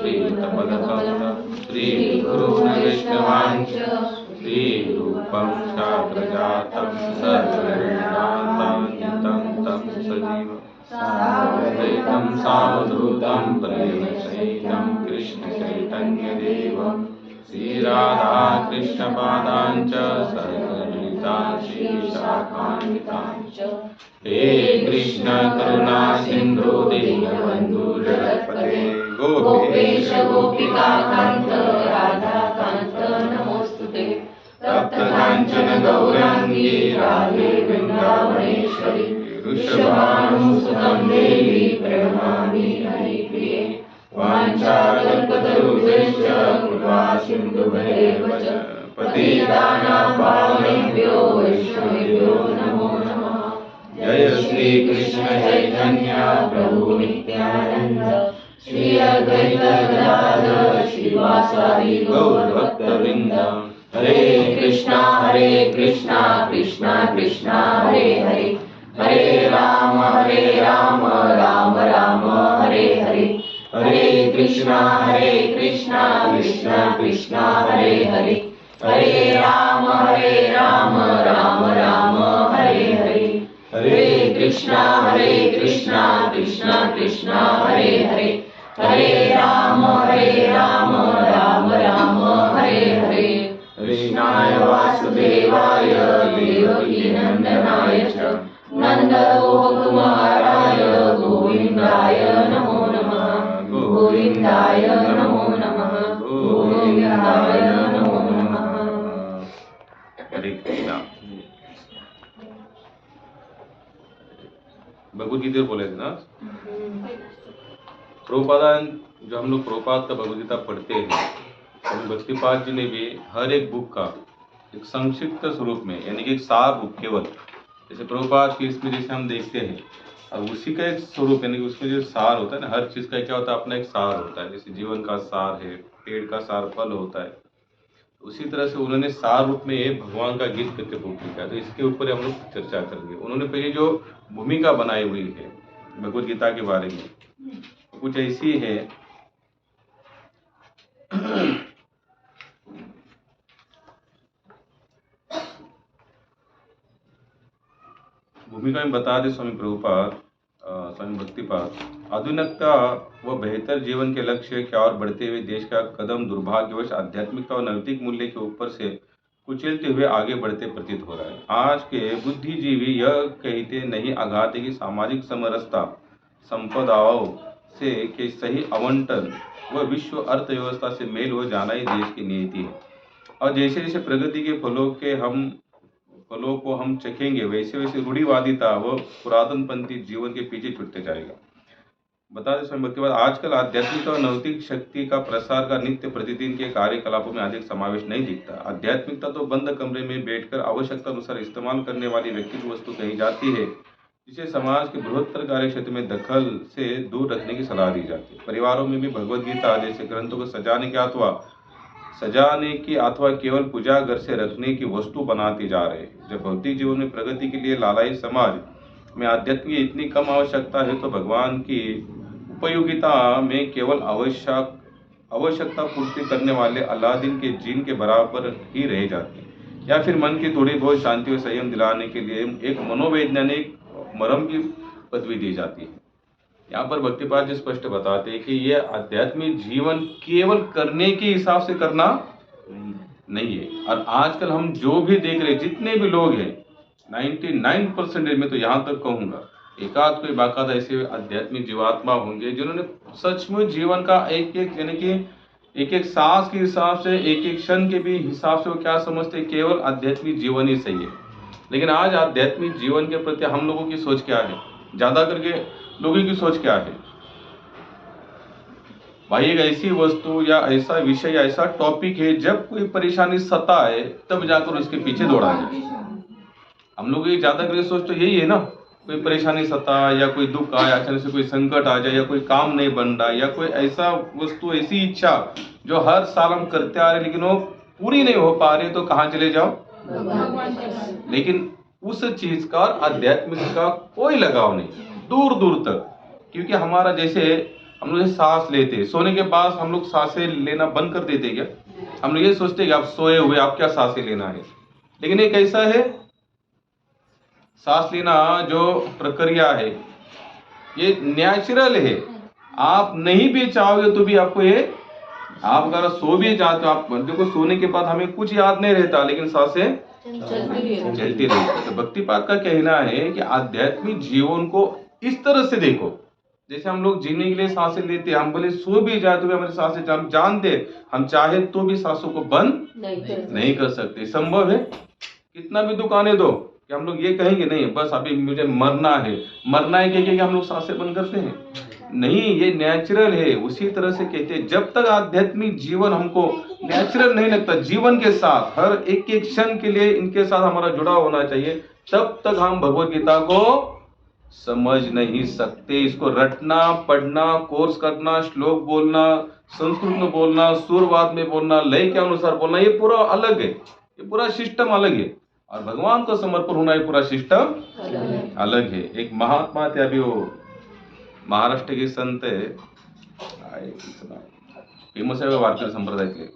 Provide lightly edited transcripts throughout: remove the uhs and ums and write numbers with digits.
श्रीयुतपदकमलं श्रीगुरून् वैष्णवांश्च श्रीरूपं शास्त्रजातं सर्ववर्णान्तान्वितं तं सजीवं साद्वैतं सावधूतं प्रेमसहितं कृष्णचैतन्यदेवं श्रीराधाकृष्णपादाञ्च सहगणितां श्रीशाखान्वितांश्च हे कृष्ण करुणा सिन्धु दीनबन्धु जगत्पते गोपेश गोपिकान्त राधाकान्त नमोस्तुते तप्तकाञ्चन गौराङ्गी राधे वृन्दावनेश्वरी वृषभानुसुतं देवी प्रणमामि हरिप्रिये वाञ्छाकल्पतरुभ्यश्च कृपा सिन्धुभ्येव च पतितानां पावनेभ्यो वैष्णवेभ्यो नमो नमः। जय श्री कृष्ण चैतन्य प्रभु नित्यानंद श्री अद्वैत गदाधर श्रीवासादि गौर भक्तवृंद। हरे कृष्णा कृष्णा कृष्णा हरे हरे हरे राम राम राम हरे हरे हरे कृष्णा कृष्णा कृष्णा हरे हरे हरे राम राम राम हरे हरे हरे कृष्णा कृष्णा कृष्णा हरे हरे हरे राम राम हरे हरे कृष्णाय वासुदेवाय देवकी नंदनाय च नंदगोपकुमाराय गोविन्दाय नमो नमः गोविन्दाय नमो नमः गोविन्दाय नमो नमः। हरे कृष्णा। भगवद गीता बोले थे ना, प्रभुपाद जो हम लोग प्रभुपाद का भगवद गीता पढ़ते हैं, स्वामी भक्तिपाद जी ने भी हर एक बुक का एक संक्षिप्त स्वरूप में यानी कि एक सार रूप केवल, जैसे प्रभुपाद की इसमें जैसे हम देखते हैं और उसी का एक स्वरूप यानी कि उसमें जो सार होता है ना, हर चीज़ का क्या होता है अपना एक सार होता है। जैसे जीवन का सार है, पेड़ का सार फल होता है, उसी तरह से उन्होंने सार रूप में ये भगवान का गीत करके बुक लिखा। तो इसके ऊपर हम लोग चर्चा करेंगे। उन्होंने पहले जो भूमिका बनाई हुई है भगवद गीता के बारे में कुछ ऐसी है। भूमिका में बता दे स्वामी प्रभुपाद, स्वामी भक्तिपाद, आधुनिकता व बेहतर जीवन के लक्ष्य की ओर बढ़ते हुए देश का कदम दुर्भाग्यवश आध्यात्मिकता और नैतिक मूल्य के ऊपर से कुचलते हुए आगे बढ़ते प्रतीत हो रहा है। आज के बुद्धिजीवी यह कहते नहीं आघाते कि सामाजिक समरसता, संपदाओं से के सही आवंटन व विश्व अर्थव्यवस्था से मेल हो जाना ही देश की नीति है। और जैसे जैसे प्रगति के फलों को हम चखेंगे वैसे वैसे रूढ़िवादिता व पुरातनपंथी जीवन के पीछे छूटते जाएगा। बता दें स्वामी भक्तिपाद, आजकल आध्यात्मिक और नैतिक शक्ति का प्रसार का नित्य प्रतिदिन के कार्यकलापों में अधिक समावेश नहीं दिखता। आध्यात्मिकता तो बंद कमरे में बैठकर आवश्यकता अनुसार इस्तेमाल करने वाली व्यक्तिगत वस्तु कही जाती है, जिसे समाज के बृहत्तर कार्य क्षेत्र में दखल से दूर रखने की सलाह दी जाती है। परिवारों में भी भगवद गीता जैसे ग्रंथों को सजाने की अथवा केवल पूजा घर से रखने की वस्तु बनाती जा रहे हैं। जब भौतिक जीवन में प्रगति के लिए लालाई समाज में आध्यात्म की इतनी कम आवश्यकता है, तो भगवान की उपयोगिता में केवल आवश्यकता पूर्ति करने वाले अलादीन के जीन के बराबर ही रह जाती है, या फिर मन की थोड़ी बहुत शांति और संयम दिलाने के लिए एक मनोवैज्ञानिक मरम की पदवी दी जाती है। यहाँ पर भक्तिपाद जी स्पष्ट बताते हैं कि यह आध्यात्मिक जीवन केवल करने के हिसाब से करना नहीं है। और आजकल हम जो भी देख रहे, जितने भी लोग हैं 99% में तो यहाँ तक कहूँगा एकाध कोई बाकायदा ऐसे आध्यात्मिक जीवात्मा होंगे जिन्होंने सचमुच जीवन का एक यानी कि एक सांस के हिसाब से, एक क्षण के भी हिसाब से वो क्या समझते, केवल आध्यात्मिक जीवन ही सही है। लेकिन आज आध्यात्मिक जीवन के प्रति हम लोगों की सोच क्या है, ज्यादा करके लोगों की सोच क्या है, भाई एक ऐसी वस्तु या ऐसा विषय या ऐसा टॉपिक है, जब कोई परेशानी सताए तब जाकर उसके पीछे दौड़ा जाए। हम लोग ये ज्यादा करके सोच तो यही है ना, कोई परेशानी सताए या कोई दुख आए, अचानक से कोई संकट आ जाए या कोई काम नहीं बन रहा या कोई ऐसा वस्तु, ऐसी इच्छा जो हर साल हम करते आ रहे लेकिन वो पूरी नहीं हो पा रही, तो कहाँ चले जाओ, लेकिन उस चीज का और आध्यात्मिक का कोई लगाव नहीं, दूर दूर तक। क्योंकि हमारा जैसे हम लोग सांस लेते, सोने के बाद हम लोग सांसें लेना बंद कर देते क्या? हम लोग ये सोचते हैं कि आप सोए हुए, आप क्या सांसें लेना है, लेकिन ये कैसा है? सांस लेना जो प्रक्रिया है ये नेचुरल है। आप नहीं भी चाहोगे तो भी आपको ये, आप अगर सो भी जाते हो, आप देखो सोने के बाद हमें कुछ याद नहीं रहता, लेकिन सांसें चलती रहती है। तो भक्तिपाद का कहना है कि आध्यात्मिक जीवन को इस तरह से देखो, जैसे हम लोग जीने के लिए सांसें लेते हैं, हम बोले सो भी जाए तो भी हमारी सांसें, हम जानते हम चाहे तो भी सांसों को बंद नहीं कर सकते। संभव है? कितना भी दुख आने दो कि हम लोग ये कहेंगे नहीं बस अभी मुझे मरना है, मरना है कि हम लोग सांसें बंद करते हैं? नहीं, ये नेचुरल है। उसी तरह से कहते हैं जब तक आध्यात्मिक जीवन हमको नेचुरल नहीं लगता, जीवन के साथ हर एक एक क्षण के लिए इनके साथ हमारा जुड़ाव होना चाहिए, तब तक हम भगवत गीता को समझ नहीं सकते। इसको रटना, पढ़ना, कोर्स करना, श्लोक बोलना, संस्कृत में बोलना, सुरवाद में बोलना, लय के अनुसार बोलना, ये पूरा अलग है, ये पूरा सिस्टम अलग है। और भगवान को समर्पण होना ये पूरा सिस्टम अलग है। एक महात्मा थे, अभी वो महाराष्ट्र के संत है, फेमस आहे वारकरी संप्रदायातले,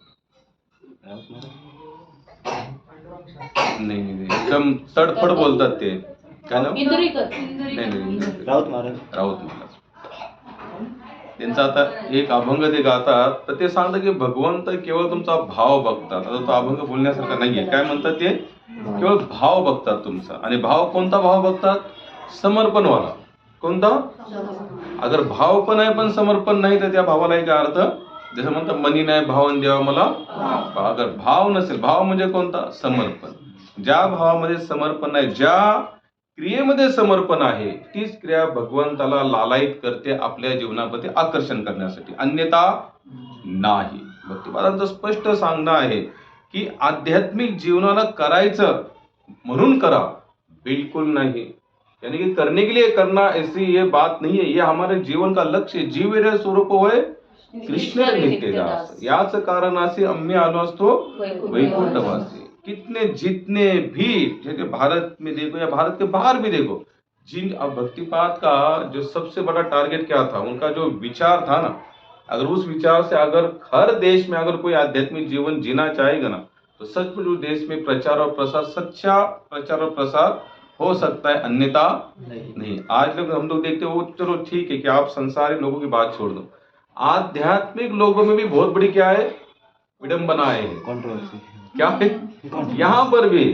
नाही एकदम तडफड बोलतात ते, काय नाव? नाही राऊत महाराज। त्यांचा आता एक अभंग ते गातात, तर ते सांगतात की भगवंत केवळ तुमचा भाव बघतात. आता तो अभंग बोलण्यासारखा नाहीये. काय म्हणतात ते? केवळ भाव बघतात तुमचा. आणि भाव कोणता भाव बघतात? समर्पणवाला. कोणता? अगर भाव पण आहे पण समर्पण नाही तर त्या भावाला एक अर्थ, जसं म्हणतात मनी नाही भावन देवा मला. अगर भाव नसेल, भाव म्हणजे कोणता? समर्पण. ज्या भावामध्ये समर्पण आहे, ज्या क्रियेमध्ये समर्पण आहे, तीच क्रिया भगवंताला लालायित करते आपल्या जीवनामध्ये आकर्षण करण्यासाठी, अन्यथा नाही. भक्तिपादांचं स्पष्ट सांगणं आहे की आध्यात्मिक जीवनाला करायचं म्हणून करा, बिल्कुल नहीं. यानी कि करने के लिए करना ऐसी ये बात नहीं है. ये हमारे जीवन का लक्ष्य है. जीवेरे स्वरूप होय कृष्ण नित्यदास. याच कारणासे आम्ही आलो असतो वैकुंठवासी. कितने जितने भी, जैसे भारत में देखो या भारत के बाहर भी देखो, जिन भक्तिपाद का जो सबसे बड़ा टारगेट क्या था, उनका जो विचार था ना, अगर उस विचार से अगर हर देश में अगर कोई आध्यात्मिक जीवन जीना चाहेगा ना, तो सचमुच उस देश में प्रचार और प्रसार, सच्चा प्रचार और प्रसार हो सकता है, अन्यथा नहीं. आज लोग हम लोग देखते हो, चलो ठीक है कि आप संसारी लोगों की बात छोड़ दो, आध्यात्मिक लोगों में भी बहुत बड़ी क्या है, विडंबना है, कंट्रोवर्सी क्या है. यहाँ पर भी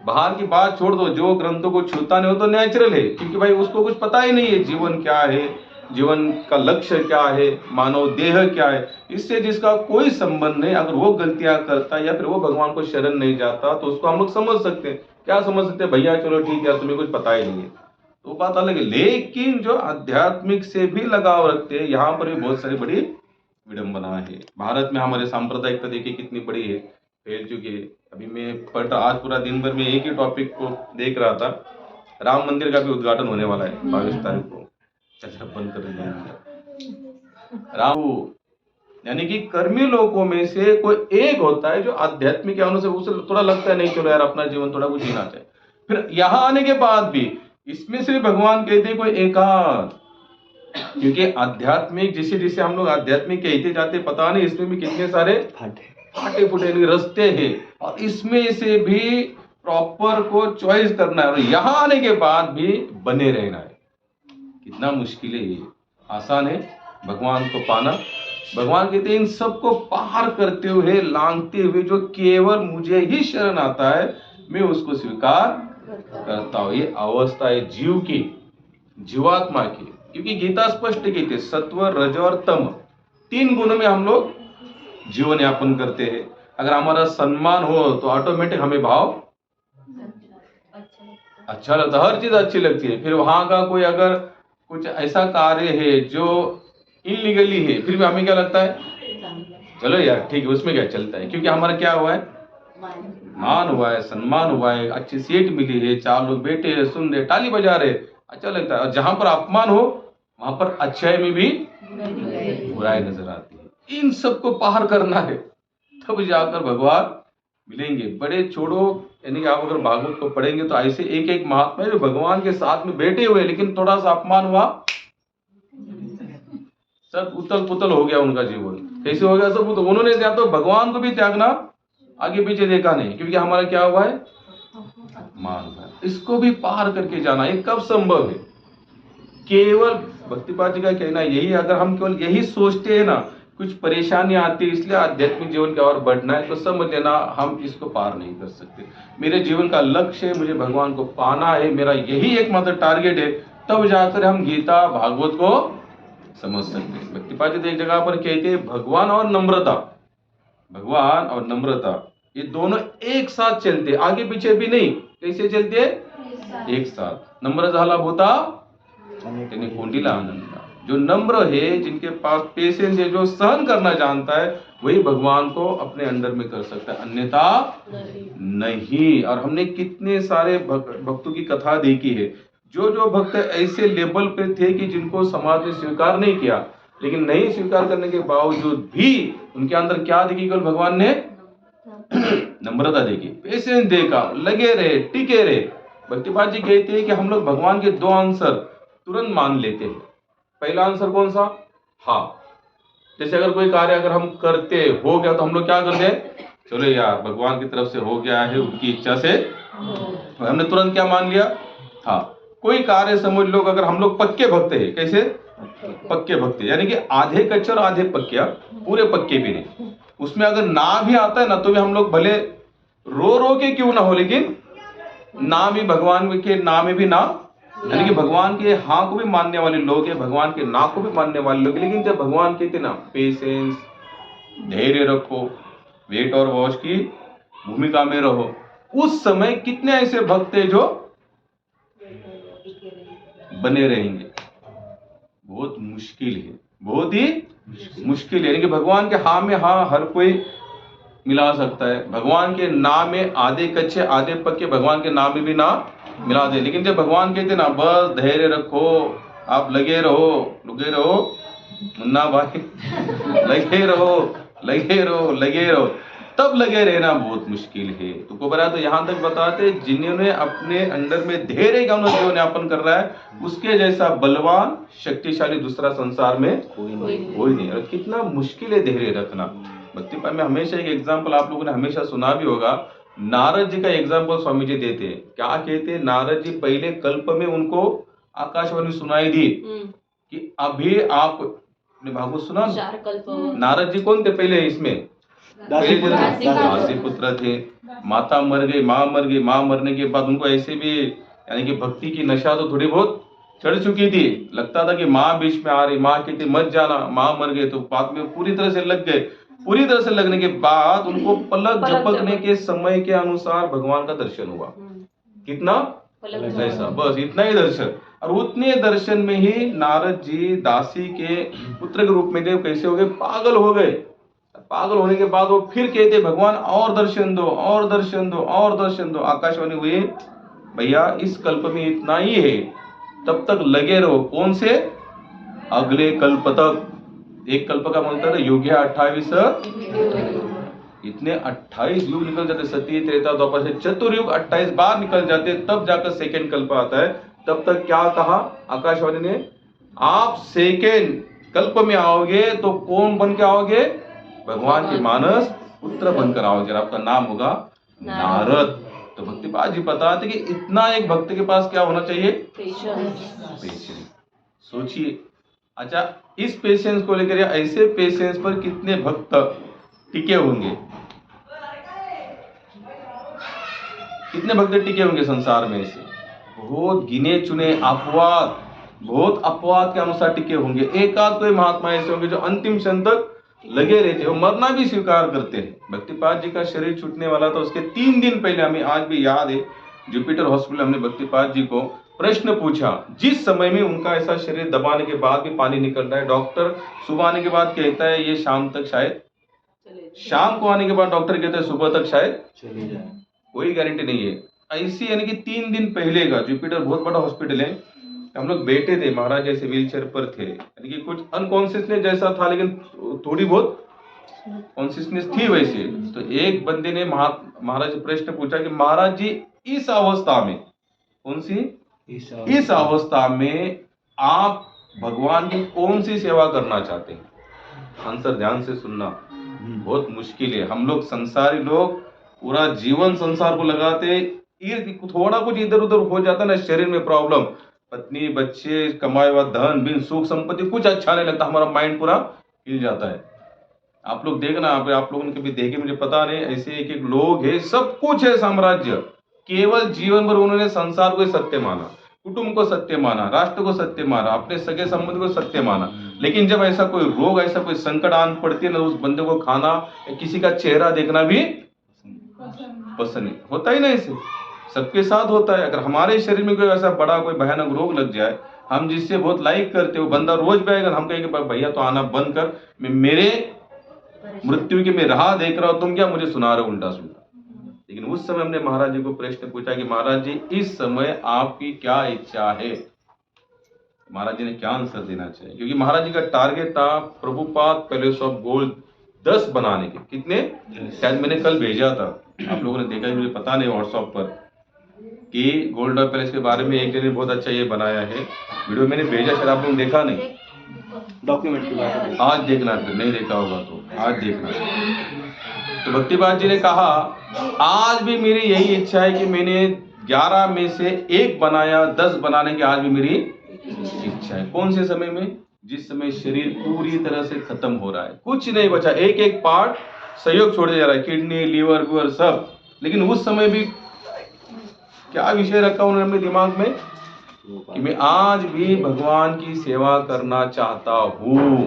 बाहर की बात छोड़ दो, जो ग्रंथों को छूता नहीं हो तो नेचुरल है, क्योंकि भाई उसको कुछ पता ही नहीं है जीवन क्या है, जीवन का लक्ष्य क्या है, मानव देह क्या है. इससे जिसका कोई संबंध नहीं, अगर वो गलतियां करता है या फिर वो भगवान को शरण नहीं जाता, तो उसको हम लोग समझ सकते हैं. क्या समझ सकते हैं? भैया चलो ठीक है, तुम्हें कुछ पता ही नहीं है, तो बात अलग है. लेकिन जो आध्यात्मिक से भी लगाव रखते हैं, यहाँ पर भी बहुत सारी बड़ी विडंबना है. भारत में हमारे सांप्रदायिकता देखिए कितनी बड़ी है, फैल चुकी है. अभी मैं पढ़ रहा, आज पूरा दिन भर में एक ही टॉपिक को देख रहा था. राम मंदिर का भी उद्घाटन होने वाला है 22 तारीख को. चल बंद कर देंगे. राम यानी कि कर्मी लोगों में से कोई एक होता है जो आध्यात्मिक ज्ञानों से उसे थोड़ा लगता है नहीं चलो यार अपना जीवन थोड़ा कुछ जीना चाहिए. फिर यहाँ आने के बाद भी इसमें से भगवान कहते हैं कोई एकाध, क्योंकि आध्यात्मिक जिसे जिसे हम लोग आध्यात्मिक कहते जाते, पता नहीं इसमें भी कितने सारे फाटे फूटे रास्ते हैं, और इसमें से भी प्रॉपर को चॉइस करना है, और यहाँ आने के बाद भी बने रहना है. कितना मुश्किल है ये, आसान है भगवान को पाना. भगवान कहते हैं इन सबको पार करते हुए, लांघते हुए, जो केवल मुझे ही शरण आता है मैं उसको स्वीकार करता हूं. ये अवस्था है जीव की, जीवात्मा की, क्योंकि गीता स्पष्ट कहती है सत्व, रज और तम 3 गुणों में हम लोग जीवन यापन करते हैं. अगर हमारा सम्मान हो तो ऑटोमेटिक हमें भाव अच्छा लगता है, हर चीज अच्छी लगती है. फिर वहां का कोई अगर कुछ ऐसा कार्य है जो इलीगली है, फिर भी हमें क्या लगता है, चलो यार ठीक है उसमें क्या चलता है, क्योंकि हमारा क्या हुआ है, मान हुआ है, सम्मान हुआ है, अच्छी सीट मिली है, 4 लोग बैठे हैं, सुन रहे, ताली बजा रहे, अच्छा लगता है. और जहां पर अपमान हो वहां पर अच्छाई में भी बुराई नजर आती है. इन सबको पार करना है, तब जाकर भगवान मिलेंगे. बड़े छोड़ो, यानी कि आप अगर भागवत को पढ़ेंगे तो ऐसे एक एक महात्मा जो भगवान के साथ में बैठे हुए, लेकिन थोड़ा सा अपमान हुआ सब उतल पुतल हो गया उनका जीवन। कैसे हो गया सब उतल? उन्होंने या तो भगवान को भी त्यागना, आगे पीछे देखा नहीं, क्योंकि हमारा क्या हुआ है, मान है। इसको भी पार करके जाना, ये कब संभव है? केवल भक्तिपाद जी का कहना यही है, अगर हम केवल यही सोचते हैं ना, कुछ परेशानी आती है इसलिए आध्यात्मिक जीवन की ओर बढ़ना है, तो समझ लेना हम इसको पार नहीं कर सकते। मेरे जीवन का लक्ष्य है, मुझे भगवान को पाना है, मेरा यही एकमात्र टारगेट है, तब जाकर हम गीता भागवत को समझ सकते हैं। भक्तिपाद जी तो एक जगह पर कहते हैं भगवान और नम्रता, भगवान और नम्रता ये दोनों एक साथ चलते, आगे पीछे भी नहीं। कैसे चलते? एक साथ। नम्र झाला भूता यानी कोंडीला आनंदा। जो नम्र है, जिनके पास पेशेंस है, जो सहन करना जानता है, वही भगवान को अपने अंडर में कर सकता है, अन्यथा नहीं। और हमने कितने सारे भक्तों की कथा देखी है, जो भक्त ऐसे लेवल पे थे कि जिनको समाज ने स्वीकार नहीं किया, लेकिन नहीं स्वीकार करने के बावजूद भी उनके अंदर क्या देखी? केवल भगवान ने नम्रता देखी, पेशेंस देखा, लगे रहे, टिके रहे। भक्तिपाद जी कहते हैं कि हम लोग भगवान के दो आंसर तुरंत मान लेते हैं। पहला आंसर कौन सा? हाँ। जैसे अगर कोई कार्य अगर हम करते हो गया तो हम लोग क्या करते हैं? चलो यार भगवान की तरफ से हो गया है, उनकी इच्छा से, तो हमने तुरंत क्या मान लिया? हाँ। कोई कार्य समझ लो, अगर हम लोग पक्के भक्त हैं, कैसे पक्के भक्त, यानी कि आधे कच्चे और आधे पक्के, पूरे पक्के भी नहीं, उसमें अगर ना भी आता है ना, तो भी हम लोग भले रो रो के क्यों ना हो, लेकिन ना भी भगवान के नाम में भी ना, यानी कि भगवान के हाँ को भी मानने वाले लोग हैं, भगवान के ना को भी मानने वाले लोग। लेकिन जब भगवान कहते ना पेशेंस, धैर्य रखो, वेट और वॉच की भूमिका में रहो, उस समय कितने ऐसे भक्त हैं जो बने रहेंगे? बहुत मुश्किल है, बहुत ही मुश्किल है। यानी कि भगवान के हाँ में हाँ हर कोई मिला सकता है, भगवान के नाम में आधे कच्चे आधे पक्के भगवान के नाम में भी ना मिला दे। लेकिन जब भगवान कहते ना बस धैर्य रखो, आप लगे रहो मुन्ना भाई लगे रहो, तब लगे रहना बहुत मुश्किल है। तो कोबरा तो यहाँ तक बताते, जिन्होंने अपने अंदर में धैर्य का जीवन यापन कर रहा है, उसके जैसा बलवान शक्तिशाली दूसरा संसार में कोई नहीं। और कितना मुश्किल है धैर्य रखना। भक्तिपाद में हमेशा एक एग्जाम्पल आप लोगों ने हमेशा सुना भी होगा, नारद जी का एग्जाम्पल स्वामी जी देते हैं। क्या कहते हैं? नारद जी पहले कल्प में उनको आकाशवाणी सुनाई दी कि अभी आप भागवत सुना। नारद जी कौन थे पहले? इसमें दासी पुत्र थे, माता मर गई, माँ मर गई, माँ मरने के बाद उनको ऐसे भी यानी कि भक्ति की नशा तो थोड़ी बहुत चढ़ चुकी थी। लगता था कि माँ बीच में आ रही, माँ कहती मत जाना, माँ मर गए, तो बाद में पूरी तरह से लग गए। पूरी तरह से लगने के बाद उनको पलक झपकने के समय के अनुसार भगवान का दर्शन हुआ। कितना? ऐसा, बस इतना ही दर्शन। और उतने दर्शन में ही नारद जी दासी के पुत्र के रूप में थे, कैसे हो गए? पागल हो गए। पागल होने के बाद वो फिर कहते भगवान और दर्शन दो, और दर्शन दो, और दर्शन दो। आकाशवाणी हुई, भैया इस कल्प में इतना ही है, तब तक लगे रहो। कौन से? अगले कल्प तक। एक कल्प का मतलब है युग है 28, इतने 28 युग निकल जाते, सती त्रेता द्वापर से चतुर्युग 28 बार निकल जाते, तब जाकर सेकेंड कल्प आता है। तब तक क्या कहा आकाशवाणी ने? आप सेकेंड कल्प में आओगे तो कौन बन के आओगे? भगवान के मानस पुत्र बनकर आओगे, आपका नाम होगा नारद। तो भक्तिपाद जी बताते कि इतना एक भक्त के पास क्या होना चाहिए? पेशेंस। सोचिए, अच्छा इस पेशेंस को लेकर या ऐसे पेशेंस पर कितने भक्त टिके होंगे? कितने भक्त टिके होंगे संसार में? ऐसे बहुत गिने चुने अपवाद, बहुत अपवाद के अनुसार टिके होंगे। एक आध कोई महात्मा ऐसे होंगे जो अंतिम क्षण तक लगे रहते, वो मरना भी स्वीकार करते हैं। भक्तिपाद जी का शरीर छूटने वाला था, उसके 3 दिन पहले, हमें आज भी याद है, जुपिटर हॉस्पिटल हमने भक्तिपाद जी को प्रश्न पूछा, जिस समय में उनका ऐसा शरीर दबाने के बाद भी पानी निकल रहा है। डॉक्टर सुबह आने के बाद कहता है ये शाम तक शायद, शाम को आने के बाद डॉक्टर कहता है सुबह तक शायद चले जाए, कोई गारंटी नहीं है। ऐसी यानी कि 3 दिन पहले का, जुपिटर बहुत बड़ा हॉस्पिटल है, हम लोग बैठे थे, महाराज जैसे व्हीलचेयर पर थे, यानी कि कुछ अनकॉन्शियसनेस जैसा था, लेकिन थोड़ी बहुत कॉन्शियसनेस थी वैसे। तो एक बंदे ने महाराज से प्रश्न पूछा कि महाराज जी इस अवस्था में, कौन सी? इस अवस्था में आप भगवान की कौन सी सेवा करना चाहते हैं? आंसर ध्यान से सुनना, बहुत मुश्किल है। हम लोग संसारी लोग पूरा जीवन संसार को लगाते, थोड़ा कुछ इधर उधर हो जाता ना, शरीर में प्रॉब्लम, पत्नी बच्चे कमाए हुआ धन बिन सुख संपत्ति कुछ अच्छा नहीं लगता, हमारा माइंड पूरा हिल जाता है। आप लोग देखना, आप लोगों ने कभी देखे मुझे पता नहीं, ऐसे एक एक लोग है, सब कुछ है साम्राज्य, केवल जीवन भर उन्होंने संसार को सत्य माना, कुटुंब को सत्य माना, राष्ट्र को सत्य माना, अपने सगे संबंध को सत्य माना। लेकिन जब ऐसा कोई रोग, ऐसा कोई संकट आन पड़ती है ना, उस बंदे को खाना या किसी का चेहरा देखना भी पसंद नहीं होता ही ना। ऐसे सबके साथ होता है। अगर हमारे शरीर में कोई ऐसा बड़ा कोई भयानक रोग लग जाए, हम जिससे बहुत लाइक करते हो बंदा रोज भी आएगा, हम कहेंगे भैया तो आना बंद कर, मैं मेरे मृत्यु की मैं राह देख रहा हूं, तुम क्या मुझे सुना रहे हो उल्टा सुल्टा। लेकिन उस समय हमने महाराज जी को प्रश्न पूछा कि महाराज जी इस समय आपकी क्या इच्छा है? महाराज जी ने क्या आंसर देना चाहिए, क्योंकि महाराज जी का टारगेट था प्रभुपाद पैलेस ऑफ गोल्ड 10 बनाने के। कितने? शायद मैंने कल भेजा था, आप लोगों ने देखा, मुझे पता नहीं व्हाट्सएप पर, कि गोल्ड पैलेस के बारे में एक जन ने बहुत अच्छा ये बनाया है वीडियो, मैंने भेजा, शायद आप लोगों ने देखा नहीं, डॉक्यूमेंट की बात है। आज देखना, फिर नहीं देखा होगा तो आज देखना। तो भक्तिपाद जी ने कहा आज भी मेरी यही इच्छा है कि मैंने 11 में से 1 बनाया, 10 बनाने की आज भी मेरी इच्छा है। कौन से समय में? जिस समय शरीर पूरी तरह से खत्म हो रहा है, कुछ नहीं बचा, एक एक पार्ट सहयोग छोड़ते जा रहा है, किडनी लीवर व्यूअर सब। लेकिन उस समय भी क्या विषय रखा उन्होंने अपने दिमाग में कि मैं आज भी भगवान की सेवा करना चाहता हूं।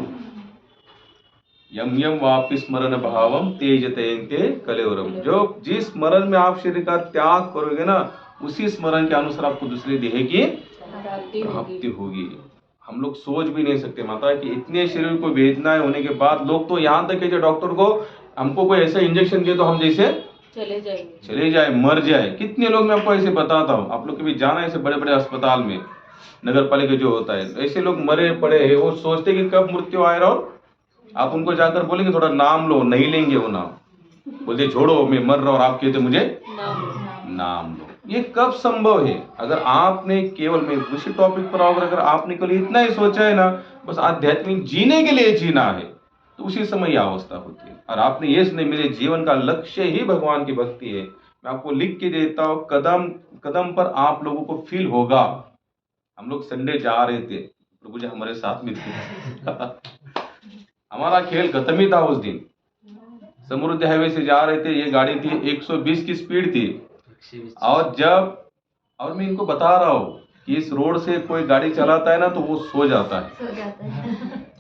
यम यम वापि स्मरण भावम तेज तयंते कलेवरम। जो जिस स्मरण में आप शरीर का त्याग करोगे ना, उसी स्मरण के अनुसार आपको दूसरे देह की प्राप्ति होगी। हम लोग सोच भी नहीं सकते माता कि इतने शरीर को वेदनाएं होने के बाद लोग तो यहाँ तक है, डॉक्टर को हमको कोई ऐसा इंजेक्शन दे तो हम जैसे चले जाए, मर जाए। कितने लोग मैं आपको ऐसे बताता हूँ, आप लोग कभी जाना ऐसे बड़े बड़े अस्पताल में, नगर पालिका जो होता है, ऐसे लोग मरे पड़े हैं, वो सोचते कि कब मृत्यु आए। और आप उनको जाकर बोलेंगे थोड़ा नाम लो, नहीं लेंगे वो नाम, बोलते छोड़ो मैं मर रहा हूँ, और आप कहते मुझे नाम लो। ये कब संभव है? अगर आपने केवल, मैं उसी टॉपिक पर आऊंगा, अगर आपने केवल इतना ही सोचा है ना, बस आध्यात्मिक जीने के लिए जीना है, तो उसी समय यह अवस्था होती है। और आपने ये नहीं, मेरे जीवन का लक्ष्य ही भगवान की भक्ति है, मैं आपको लिख के देता हूँ, कदम कदम पर आप लोगों को फील होगा। हम लोग संडे जा रहे थे, प्रभु जी हमारे साथ में थे हमारा खेल खत्म ही था उस दिन। समृद्धि हाईवे से जा रहे थे, ये गाड़ी थी 120 की स्पीड थी, और मैं इनको बता रहा हूँ कि इस रोड से कोई गाड़ी चलाता है ना तो वो सो जाता है,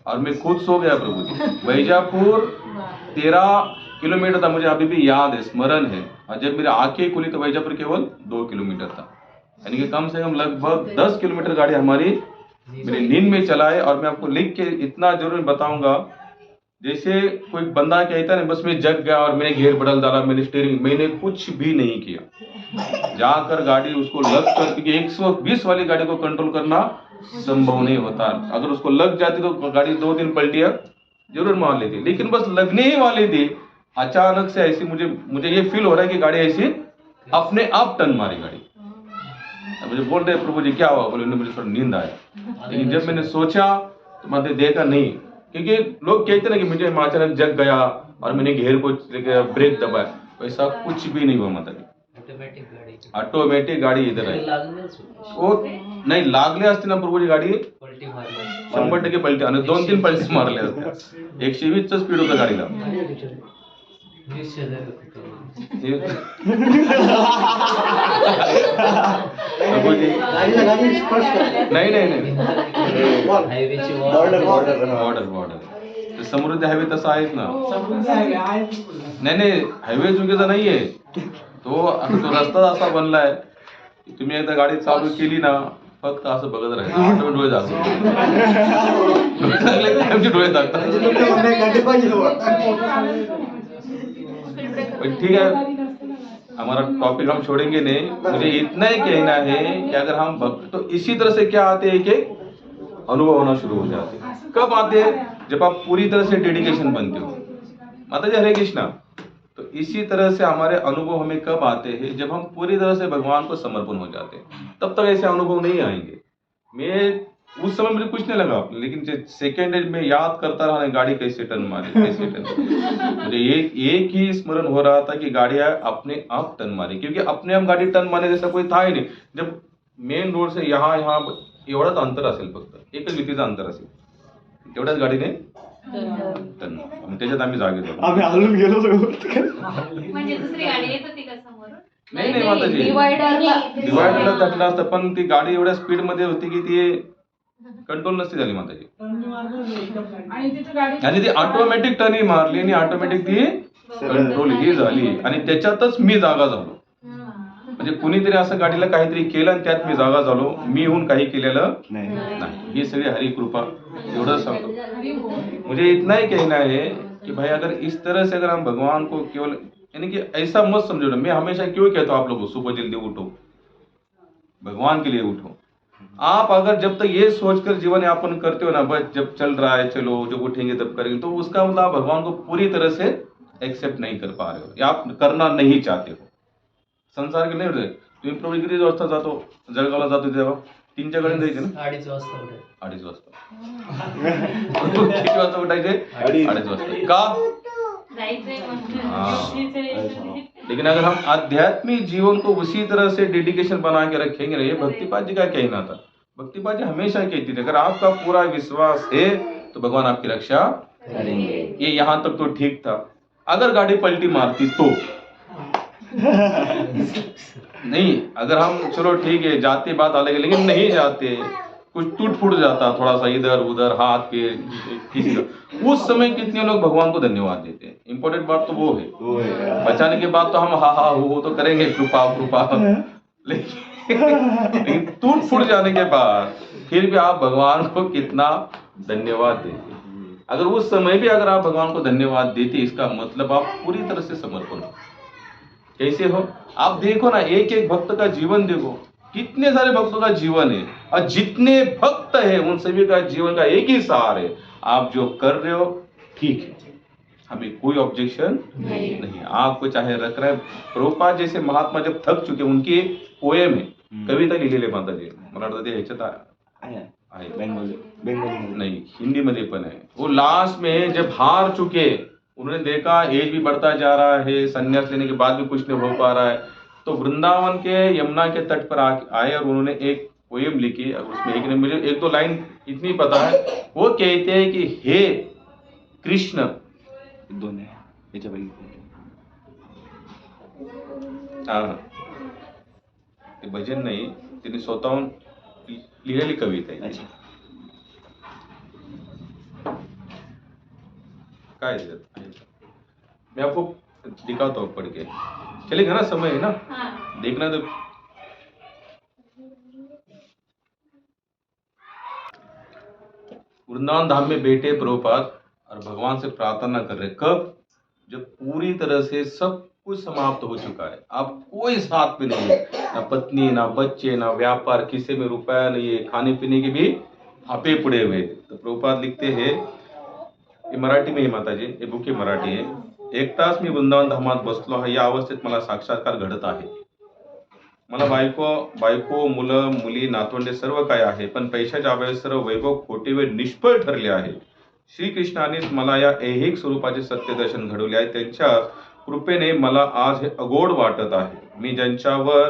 और मैं खुद सो गया प्रभु जी। बैजापुर 13 किलोमीटर था, मुझे अभी भी याद है, स्मरण है। और जब मेरी आंखें खुली तो बैजापुर केवल 2 किलोमीटर था, यानी कि कम से कम लगभग 10 किलोमीटर गाड़ी हमारी मेरी नींद में चलाए। और मैं आपको लिख के इतना जरूर बताऊंगा, जैसे कोई बंदा कहता है ना, बस मैं जग गया और मैंने गियर बदल डाला, मैंने स्टीयरिंग, मैंने कुछ भी नहीं किया। जाकर गाड़ी उसको लग कर, क्योंकि 120 वाली गाड़ी को कंट्रोल करना संभव नहीं होता, अगर उसको लग जाती तो गाड़ी 2 दिन पलटियां जरूर मार लेती। लेकिन बस लगने ही वाली थी, अचानक से ऐसी मुझे ये फील हो रहा है कि गाड़ी ऐसी अपने आप टर्न मारी गाड़ी। मुझे बोल रहे प्रभु जी क्या हुआ, बोले मुझे थोड़ा नींद आया। लेकिन जब मैंने सोचा तो मैंने देखा नहीं, क्योंकि लोग कहते ना कि मुझे अचानक जग गया और मैंने घेर को ब्रेक दबाया, वैसा कुछ भी नहीं हुआ। मतलब ऑटोमेटिक गाडी इधर आहे, वो नाही लागले असते ना प्रभूजी गाडी 100% पलटी, आणि 2-3 पलटी मारले असते। 120 चं स्पीड होतं गाडीला। नाही नाही नाही बॉर्डर समृद्धी हायवे तसा आहेच ना। नाही नाही हायवे चुकीचा नाहीये तो, तो रस्ता असा बनलाय तुम्ही एकदा गाडी चालू केली ना फक्त असं बघत राहायचं, ऑटोमॅटिक डोळे जागतात, आमचे डोळे जागतात। ठीक है, हमारा टॉपिक हम छोड़ेंगे नहीं। मुझे इतना ही कहना है कि अगर हम भक्त तो इसी तरह से क्या आते हैं कि अनुभव होना शुरू हो जाते हैं। कब आते हैं? जब आप पूरी तरह से डेडिकेशन बनते हो। माता जी हरे कृष्णा। तो इसी तरह से हमारे अनुभव हमें कब आते हैं? जब हम पूरी तरह से भगवान को समर्पण हो जाते हैं, तब तक ऐसे अनुभव नहीं आएंगे। मैं उस समय मुझे कुछ नहीं लगा, लेकिन सेकेंड में याद करता रहा गाड़ी कैसे टर्न मारी, कैसे टर्न। मुझे एक ही स्मरण हो रहा था कि गाड़ियां अपने आप टर्न मारी, क्योंकि अपने आप गाडी टर्न मारणे जैसा कोई था ही नाही. जब मेन रोड से यहाँ एवढंच अंतर असेल, फक्त एकच भीतीचं अंतर असेल, तेवढ्याच गाडीने टर्न. त्याच्यात आम्ही जागे झालो. आम्ही हलून गेलो सगळं. म्हणजे दुसरी गाडी येत होती का समोरून? नाही नाही माताजी, डिवायडरला टाकलं असतं, पण ती गाडी एवढ्या स्पीड मध्ये होती की ती कंट्रोल नसती झाली माताजी. आणि ती ऑटोमॅटिक टर्न मारली आणि ऑटोमॅटिक ती कंट्रोल ही झाली, आणि त्याच्यातच मी जागा झालो. म्हणजे कुणीतरी असं गाडीला काहीतरी केलं आणि त्यात मी जागा झालो. मी होऊन काही केलेलं नाही. ही सगळी हरी कृपा. एवढं सांगतो. मुझे इतना ही कहना है कि भाई अगर इस तरह से अगर हम भगवान को केवल यानी कि ऐसा मत समझो ना. मैं हमेशा क्यों कहता हूँ आप लोगों को सुबह जल्दी उठो, भगवान के लिए उठो. आप अगर जब तक ये सोचकर जीवन यापन करते हो ना, बस जब चल रहा है चलो, जब उठेंगे तब करेंगे, तो उसका मतलब आप भगवान को पूरी तरह से एक्सेप्ट नहीं कर पा रहे हो, या आप करना नहीं चाहते हो. संसार के नाही होते. तुम्ही प्रभू किती वाजता जातो, जळगावला जातो तेव्हा 3च्या गाडीने जायचे ना, 2:30 वाजता उठे. 2:30 वाजता. किती वाजता उठायचे? 2:30 वाजता. का? लेकिन अगर हम आध्यात्मिक जीवन को उसी तरह से डेडिकेशन बना के रखेंगे ना, ये भक्तिपाद जी का कहना था. भक्तिपाद जी हमेशा कहती थी, अगर आपका पूरा विश्वास है तो भगवान आपकी रक्षा करेंगे. ये यहाँ तक तो ठीक था. अगर गाड़ी पलटी मारती तो नहीं, अगर हम चलो ठीक है जाते बात अलग है, लेकिन नहीं जाते, कुछ टूट फूट जाता थोड़ा सा इधर उधर हाथ पैर किसी का, उस समय कितने लोग भगवान को धन्यवाद देते हैं. इंपॉर्टेंट बात तो वो है. बचाने के बाद तो हम हा हा हो तो करेंगे कृपा कृपा, लेकिन टूट फूट जाने के बाद फिर भी आप भगवान को कितना धन्यवाद देते. अगर उस समय भी अगर आप भगवान को धन्यवाद देते, इसका मतलब आप पूरी तरह से समर्पण हो. कैसे हो? आप देखो ना, एक एक भक्त का जीवन देखो, कितने सारे भक्तों का जीवन है, और जितने भक्त है उन सभी का जीवन का एक ही सार है, आप जो कर रहे हो ठीक है, हमें कोई ऑब्जेक्शन नहीं. आपको चाहे रख रहे हैं. प्रभुपाद जैसे महात्मा जब थक चुके, उनकी पोएम है, कविता लिहिलेली माताजी, मला वाटतं ते ह्याच्यात आहे, बेंगोली नहीं हिंदी मध्ये पण आहे. वो लास्ट में जब हार चुके, उन्होंने देखा एज भी बढ़ता जा रहा है, संन्यास लेने के बाद भी कुछ नहीं हो पा रहा है, तो वृंदावन के यमुना के तट पर आए और उन्होंने एक पोएम लिखी. और उसमें एक ने मुझे 1-2 लाइन इतनी पता है. वो कहते हैं कि हे कृष्ण, दोन आहे याच्यापैकी. हाँ, ते भजन नाही, त्यांनी स्वतःहून लिहिलेली कविता आहे. अच्छा. काय है? मैं आपको दिखाता हूँ पढ़ के. चलेगा ना, समय है ना, देखना तो. वृंदावन धाम में बैठे प्रभुपाद और भगवान से प्रार्थना कर रहे. कब? जब पूरी तरह से सब कुछ समाप्त हो चुका है, आप कोई साथ में नहीं है, ना पत्नी ना बच्चे ना व्यापार, किसी में रुपया नहीं है, खाने पीने के भी आपे पड़े हुए. तो प्रभुपाद लिखते हैं, हे मराठी में, माताजी हे बुक मराठी आहे. 1 तास मी वृंदावन धामात बसलो आहे. या अवस्थेत मला साक्षात्कार घडत आहे. मला बायको मुलं मुली नातवंडे सर्व काय आहे, पण पैशाच्या अभावी सर्व वैभव खोटे व निष्फळ ठरले आहे. श्रीकृष्णानेच मला या ऐहिक स्वरूपाचे सत्यदर्शन घडवले आहे. त्यांच्या कृपेने मला आज हे अगोड वाटत आहे. मी ज्यांच्यावर,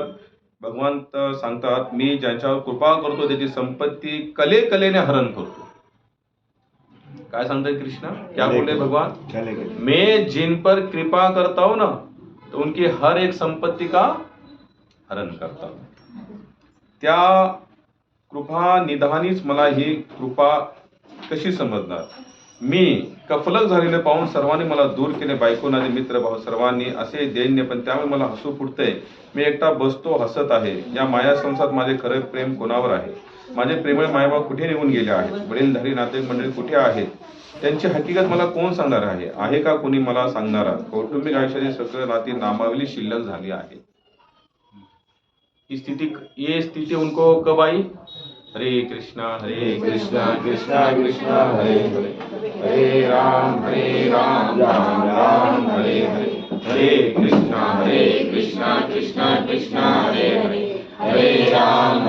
भगवंत सांगतात, मी ज्यांच्यावर कृपा करतो त्याची संपत्ती कलेने हरण करतो. काय सांगताय कृष्ण? क्या बोले भगवान? मैं जिन पर कृपा करता हूं ना, तो उनकी हर एक संपत्ति का हरण करता हूं. त्या कृपा निधानीच मला ही कृपा कशी समजणार. मी कफलक झालेले पाहून सर्वांनी मला दूर केले. बायको नाते मित्र भाऊ सर्वांनी असे दैन्य, पण त्यामुळे मला हसू फुटते. मी एकटा बसतो हसत आहे. या माया संसारात माझे खरे प्रेम कोणावर आहे? माझे प्रेमळ मायबाप कुठे निघून गेले आहेत? वडीलधारी नातेवाईक मंडळी कुठे आहेत? त्यांची हकीकत मला कोण सांगणार आहे? आहे का कोणी मला सांगणारा? कौटुंबिक आयुष्याची सगळी नाती नामावली शिल्लक झाली आहे. ये स्थिति उनको कब आई? हरे कृष्णा कृष्णा कृष्णा हरे हरे, हरे राम राम राम हरे हरे, हरे कृष्णा कृष्णा कृष्णा हरे हरे, हरे राम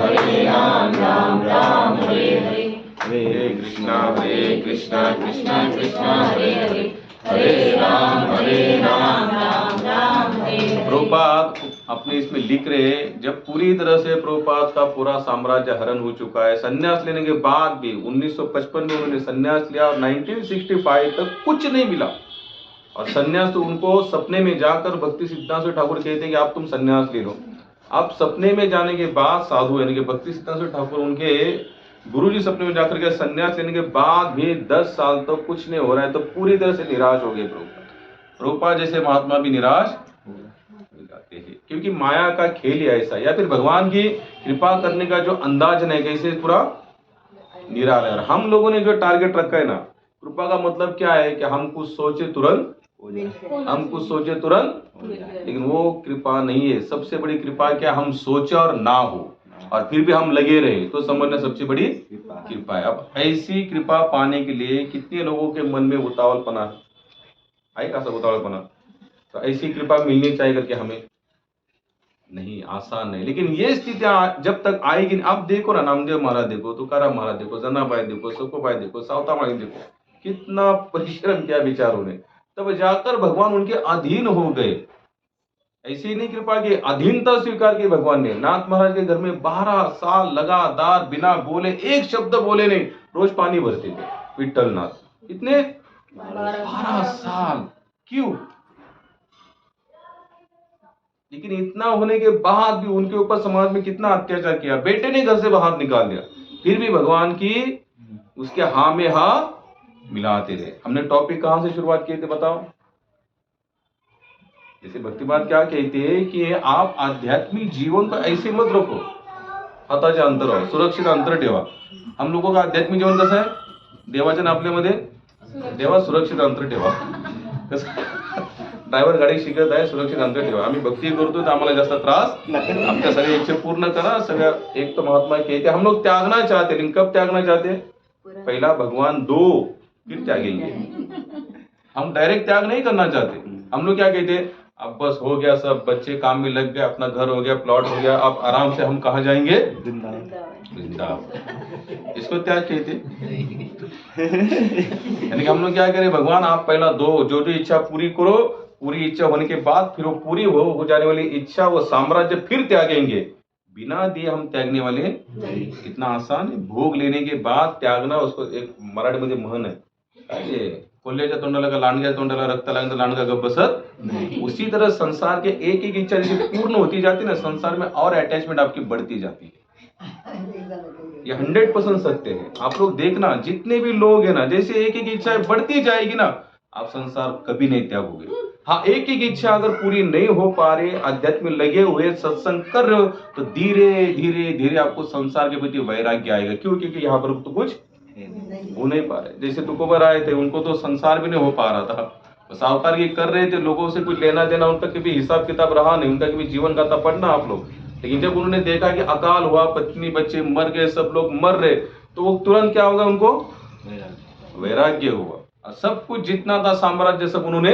राम राम हरे हरे, हरे कृष्णा कृष्णा कृष्णा हरे हरे, हरे राम राम राम हरे हरे। प्रभुपाद अपने इसमें लिख रहे हैं, जब पूरी तरह से प्रभुपाद का पूरा साम्राज्य हरण हो चुका है, संन्यास लेने के बाद भी 1955 में उन्होंने संन्यास लिया और 1965 तक कुछ नहीं मिला। और संन्यास तो उनको सपने में जाकर भक्ति सिद्धांत ठाकुर कहते हैं कि आप तुम संन्यास ले लो। अब सपने में जाने के बाद साधु यानी कि भक्ति सिद्धांत ठाकुर उनके गुरुजी सपने में जाकर के संन्यास लेने के बाद भी 10 साल तक कुछ नहीं हो रहा है, तो पूरी तरह से निराश हो गए प्रभुपाद जैसे महात्मा भी निराश हो जाते हैं, क्योंकि माया का खेल ही ऐसा, या फिर भगवान की कृपा करने का जो अंदाज नहीं कैसे पूरा निराला है। और हम लोगों ने जो टारगेट रखा है ना, कृपा का मतलब क्या है कि हम कुछ सोचे तुरंत, हम कुछ सोचे तुरंत, लेकिन वो कृपा नहीं है। सबसे बड़ी कृपा क्या, हम सोचे और ना हो और फिर भी हम लगे रहे, तो समझना सबसे बड़ी कृपा है। अब ऐसी कृपा पाने के लिए कितने लोगों के मन में उतावलपना आएगा, सब उतावलपना, तो ऐसी कृपा मिलनी चाहिए करके हमें नहीं, आसान नहीं। लेकिन ये स्थितियां जब तक आएगी, आप देखो ना, नामदेव महाराज देखो, तुकाराम महाराज देखो, जनाबाई देखो, सकोबाई देखो, सावतामाई देखो, कितना परिश्रम किया विचारों ने, तब जाकर भगवान उनके अधीन हो गए। ऐसी नहीं कृपा की अधीनता स्वीकार की भगवान ने। नाथ महाराज के घर में 12 साल लगातार बिना बोले, एक शब्द बोले नहीं, रोज पानी भरते थे विठल नाथ। इतने 12 साल क्यों? लेकिन इतना होने के बाद भी उनके ऊपर समाज में कितना अत्याचार किया, बेटे ने घर से बाहर निकाल दिया, फिर भी भगवान की उसके हाँ में हाँ मिलाते रहे। हमने टॉपिक कहां से शुरुआत किए थे बताओ? जैसे भक्तिपाद क्या कहते हैं कि आप आध्यात्मिक जीवन को ऐसे मत रखो, स्वतःचे अंतर हो, सुरक्षित अंतर ठेवा। हम लोगों का आध्यात्मिक जीवन कसं आहे, देवाच्या आपल्यामध्ये देवा सुरक्षित अंतर ठेवा। कसं ड्रायव्हर गाडी शिकत आहे, सुरक्षित अंतर ठेवा। आम्ही भक्ती करतो तर आम्हाला जास्त त्रास, आपल्या सगळे इच्छा पूर्ण करा। सगळ्या एक तो महात्मा कहते हम लोग त्यागना चाहते, लेकिन कब त्यागना चाहते? पहला भगवान दो, फिर त्यागेंगे। हम डायरेक्ट त्याग नहीं करना चाहते। हम लोग क्या कहते, अब बस हो गया, सब बच्चे काम में लग गए, अपना घर हो गया, प्लॉट हो गया, अब आराम से हम कहाँ जाएंगे? वृंदावन। इसको त्याग कहते। यानी कि हम लोग क्या करें, भगवान आप पहला दो, जो जो इच्छा पूरी करो, पूरी इच्छा होने के बाद फिर वो पूरी हो जाने वाली इच्छा, वो साम्राज्य फिर त्यागेंगे। बिना दिए हम त्यागने वाले इतना आसान है। भोग लेने के बाद त्यागना, उसको एक मराठी मध्ये म्हण है, कोल्ह्याच्या तोंडाला का लांडग्या तोंडाला रक्त लागलं तर लांडगा गप बसत नहीं। उसी तरह संसार के एक एक इच्छा जैसे पूर्ण होती जाती है ना, संसार में और अटैचमेंट आपकी बढ़ती जाती है। ये 100% सत्य है। आप लोग देखना, जितने भी लोग हैं ना, जैसे एक एक इच्छा बढ़ती जाएगी ना, आप संसार कभी नहीं त्यागोगे। हाँ, एक एक इच्छा अगर पूरी नहीं हो पा रहे, अध्यात्म में लगे हुए सत्संग कर रहे हो, तो धीरे धीरे धीरे आपको संसार के प्रति वैराग्य आएगा। क्यों? क्योंकि यहाँ पर तो कुछ हो नहीं पा रहे। जैसे तुकोबर आए थे, उनको तो संसार भी नहीं हो पा रहा था, सावकार की कर रहे थे, लोगों से कुछ लेना देना उनका कभी हिसाब किताब रहा नहीं, उनका कभी जीवन का था पढ़ना आप लोग। लेकिन जब उन्होंने देखा कि अकाल हुआ, पत्नी बच्चे मर गए, सब लोग मर रहे, तो वो तुरंत क्या होगा, उनको वैराग्य हुआ और सब कुछ जितना था साम्राज्य सब उन्होंने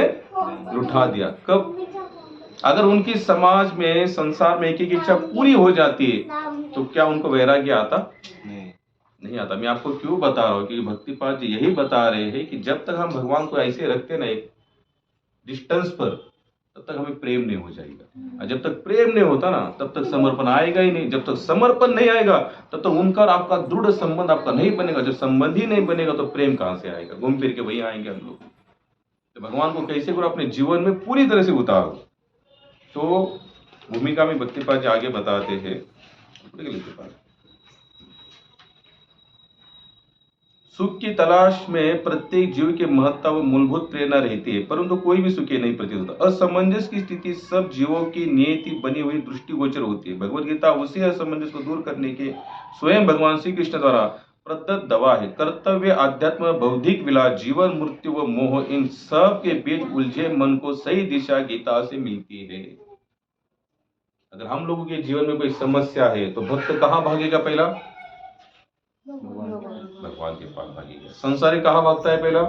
लुटा दिया। कब? अगर उनकी समाज में संसार में एक एक इच्छा पूरी हो जाती है, तो क्या उनको वैराग्य आता? नहीं आता। मैं आपको क्यों बता रहा हूँ कि भक्तिपाद जी यही बता रहे हैं कि जब तक हम भगवान को ऐसे रखते ना एक डिस्टेंस पर, तब तक हमें प्रेम नहीं हो जाएगा। और जब तक प्रेम नहीं होता ना, तब तक समर्पण आएगा ही नहीं। जब तक समर्पण नहीं आएगा, तब तक उनका आपका दृढ़ संबंध आपका नहीं बनेगा। जब संबंध ही नहीं बनेगा, तो प्रेम कहाँ से आएगा? घूम फिर के वही आएंगे हम लोग। तो भगवान को कैसे करो, अपने जीवन में पूरी तरह से उतारो। तो भूमिका में भक्तिपाद जी आगे बताते हैं, सुख की तलाश में प्रत्येक जीव के महत्ता व मूलभूत प्रेरणा रहती है, परंतु कोई भी सुखी नहीं प्रतीत होता। असमंजस की स्थिति सब जीवों की नियति बनी हुई दृष्टिगोचर होती है। भगवद गीता उसी असमंजस को दूर करने के स्वयं भगवान श्री कृष्ण द्वारा प्रदत्त दवा है। कर्तव्य, आध्यात्म, बौद्धिक विलास, जीवन, मृत्यु व मोह, इन सब के बीच उलझे मन को सही दिशा गीता से मिलती है। अगर हम लोगों के जीवन में कोई समस्या है, तो भक्त कहाँ भागेगा? पहला भगवान के पास भागेगा। संसारी कहाँ भागता है? पहला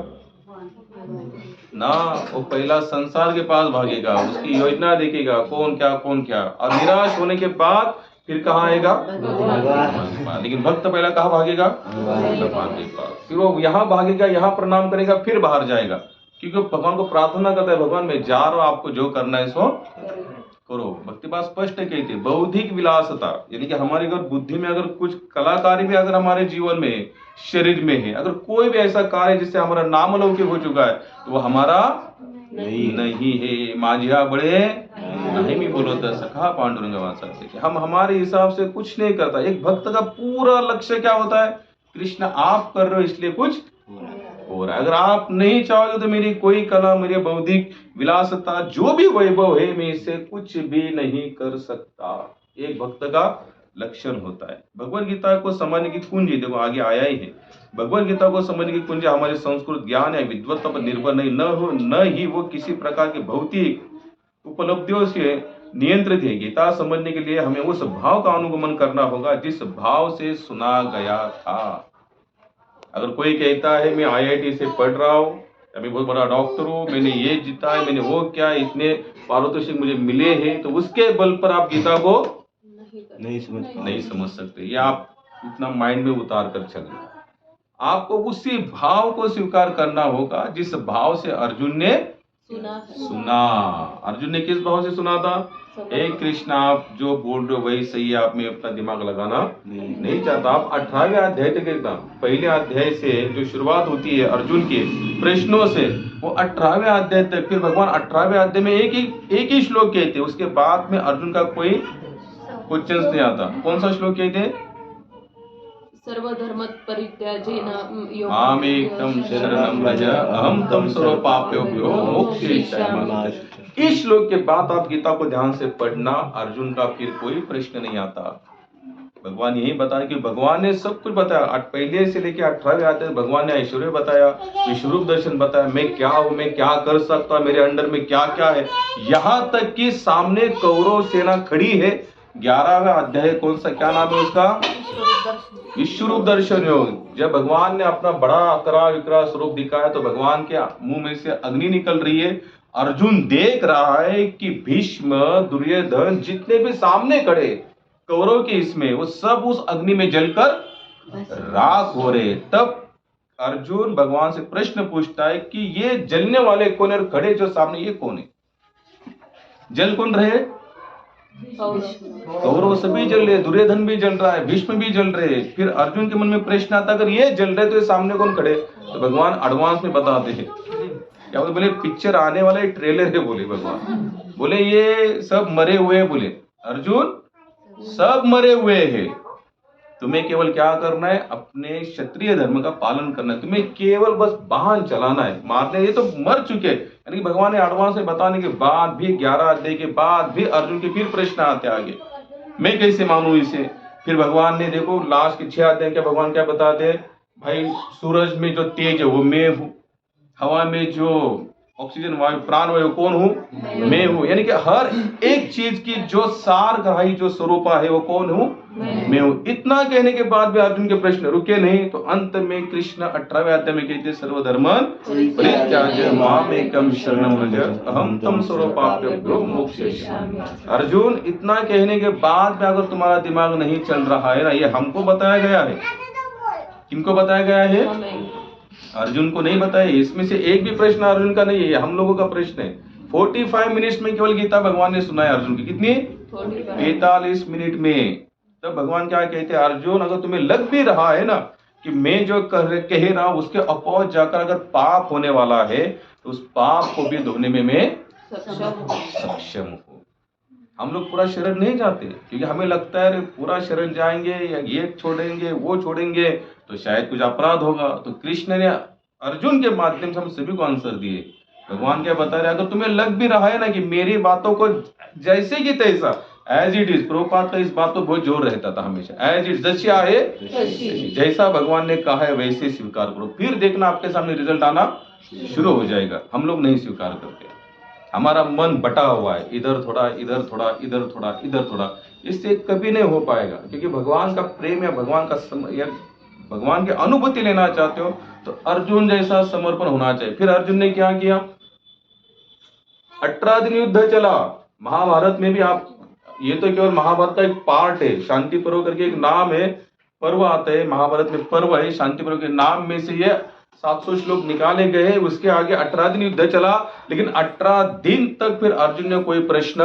ना, वो पहला संसार के पास भागेगा, उसकी योजना देखेगा, कौन क्या, और निराश होने के बाद फिर कहाँ आएगा? भगवान। के पास। लेकिन भक्त पहला कहाँ भागेगा? भगवान के पास। फिर वो यहाँ भागेगा, यहाँ प्रणाम करेगा, फिर बाहर जाएगा, क्योंकि भगवान को प्रार्थना करता है, भगवान मैं जा रहा हूँ, आपको जो करना है सो करो। भक्ति बात स्पष्ट कहती है, बौद्धिक विलासता, यानी कि हमारी अगर बुद्धि में अगर कुछ कलाकारी भी अगर हमारे जीवन में है, शरीर में है, अगर कोई भी ऐसा कार्य जिससे हमारा नाम अलौकिक हो चुका है, तो वो हमारा नहीं है। माझिया बड़े नहीं भी बोलो तो सखा पांडुरंग वासा। हम हमारे हिसाब से कुछ नहीं करता। एक भक्त का पूरा लक्ष्य क्या होता है? कृष्ण आप कर रहे हो इसलिए कुछ हो रहा है। अगर आप नहीं चाहोगे तो मेरी कोई कला, मेरी बौद्धिक विलासता, जो भी वैभव है, मैं इससे कुछ भी नहीं कर सकता। एक भक्त का लक्षण होता है। भगवत गीता को समझने की कुंजी देखो आगे आया ही है। भगवत गीता को समझने की कुंजी हमारे संस्कृत ज्ञान या विद्वत्ता पर निर्भर नहीं न हो, न ही वो किसी प्रकार के भौतिक उपलब्धियों से नियंत्रित है। गीता समझने के लिए हमें उस भाव का अनुगमन करना होगा जिस भाव से सुना गया था। अगर कोई कहता है मैं IIT से पढ़ रहा हूँ, मैं बहुत बड़ा डॉक्टर हूँ, मैंने ये जीता है, मैंने वो क्या, इतने पारितोषिक मुझे मिले हैं, तो उसके बल पर आप गीता को नहीं समझ सकते। ये आप इतना माइंड में उतार कर चलिए। आपको उसी भाव को स्वीकार करना होगा जिस भाव से अर्जुन ने सुना। अर्जुन ने किस भाव से सुना था? हे कृष्ण आप जो बोल रहे हो वही सही है, आप में अपना दिमाग लगाना नहीं चाहता। आप 18वें अध्याय तक एकदम पहले अध्याय से जो शुरुआत होती है अर्जुन के प्रश्नों से, वो 18वें अध्याय तक, फिर भगवान 18वें अध्याय में एक ही श्लोक कहते, उसके बाद में अर्जुन का कोई क्वेश्चन नहीं आता। कौन सा श्लोक कहते? सर्वधर्म परित्याजेन मामेकं शरणं व्रज अहं तं सर्वपापेभ्यो मोक्षयिष्यामि। इस श्लोक के बाद आप गीता को ध्यान से पढ़ना, अर्जुन का फिर कोई प्रश्न नहीं आता। भगवान यही बताया कि भगवान ने सब कुछ बताया। पहले से लेके 18वें अध्याय भगवान ने ऐश्वर्य बताया, विश्वरूप दर्शन बताया, मैं क्या हूँ, मैं क्या कर सकता, मेरे अंडर में क्या क्या है। यहाँ तक कि सामने कौरव सेना खड़ी है। 11वें अध्याय कौन सा, क्या नाम है उसका? विश्वरूप दर्शन योग। जब भगवान ने अपना बड़ा अकरा विकरा स्वरूप दिखाया तो भगवान के मुंह में से अग्नि निकल रही है। अर्जुन देख रहा है कि भीष्म, दुर्योधन, जितने भी सामने खड़े कौरव के इसमें, वो सब उस अग्नि में जलकर राख हो रहे। तब अर्जुन भगवान से प्रश्न पूछता है कि ये जलने वाले कौन है, खड़े जो सामने ये कौन है? जल कौन रहे? कौरव सभी जल रहे, दुर्योधन भी जल रहा है, भीष्म भी जल रहे। फिर अर्जुन के मन में प्रश्न आता, अगर ये जल रहे तो ये सामने कौन खड़े? तो भगवान एडवांस में बताते हैं, क्या बोले, पिक्चर आने वाला है, ट्रेलर है। बोले भगवान, बोले ये सब मरे हुए हैं। बोले अर्जुन सब मरे हुए हैं, तुम्हें केवल क्या करना है? अपने क्षत्रिय धर्म का पालन करना है, तुम्हें केवल बस वाहन चलाना है। मारने ये तो मर चुके। यानी भगवान ने एडवांस में बताने के बाद भी 11 अध्याय के बाद भी अर्जुन के फिर प्रश्न आते आगे, मैं कैसे मानूं इसे? फिर भगवान ने देखो लास्ट के 6 अध्याय क्या भगवान क्या बताते हैं? भाई सूरज में जो तेज है वो मैं हूँ, हवा में जो ऑक्सीजन वायु प्राण वायु कौन हूँ? मैं हूँ। यानी कि हर एक चीज की जो सार ग्राही जो स्वरूपा है वो कौन हूँ? मैं हूँ। इतना कहने के बाद भी अर्जुन के प्रश्न रुके नहीं, तो अंत में कृष्ण 18वें अध्याय में कहते सर्वधर्मन् परित्याज्य मामेकं शरणं व्रज अहं तं सर्वपापेभ्यो मोक्षयिष्यामि। अर्जुन इतना कहने के बाद भी अगर तुम्हारा दिमाग नहीं चल रहा है ना, ये हमको बताया गया है। किनको बताया गया है? अर्जुन को नहीं बताया। इसमें से एक भी प्रश्न अर्जुन का नहीं है, हम लोगों का प्रश्न है। 45 मिनट्स में केवल गीता भगवान ने सुनाया अर्जुन की। कितनी? 45 मिनट में। तब भगवान क्या कहते हैं? अर्जुन अगर तुम्हें लग भी रहा है ना कि मैं जो कह रहा हूं उसके अपोज जाकर अगर पाप होने वाला है, तो उस पाप को भी धोने में मैं सक्षम हूँ। हम लोग पूरा शरण नहीं जाते क्योंकि हमें लगता है पूरा शरण जाएंगे या ये छोड़ेंगे वो छोड़ेंगे तो शायद कुछ अपराध होगा। तो कृष्ण ने अर्जुन के माध्यम से हम सभी को आंसर दिए। भगवान क्या बता रहे? अगर तुम्हें लग भी रहा है ना कि मेरी बातों को जैसे कि तैसा एज इट इज, प्रभुपाद का इस बात पर बहुत जोर रहता था हमेशा, एज इट जैसे आए जैसा भगवान ने कहा है वैसे स्वीकार करो, फिर देखना आपके सामने रिजल्ट आना शुरू हो जाएगा। हम लोग नहीं स्वीकार करते, हमारा मन बटा हुआ है, इधर थोड़ा इधर थोड़ा इधर थोड़ा इधर थोड़ा, इससे कभी नहीं हो पाएगा। क्योंकि भगवान का प्रेम या भगवान का भगवान की अनुभूति लेना चाहते हो तो अर्जुन जैसा समर्पण होना चाहिए। फिर अर्जुन ने क्या किया? 18 दिन युद्ध चला। महाभारत में भी आप ये तो केवल महाभारत का एक पार्ट है। शांति पर्व करके एक नाम है, पर्व आता है महाभारत में, पर्व है शांति पर्व के नाम में से ये 700 श्लोक निकाले गए। उसके आगे 18 दिन युद्ध चला, लेकिन 18 दिन तक फिर अर्जुन ने कोई प्रश्न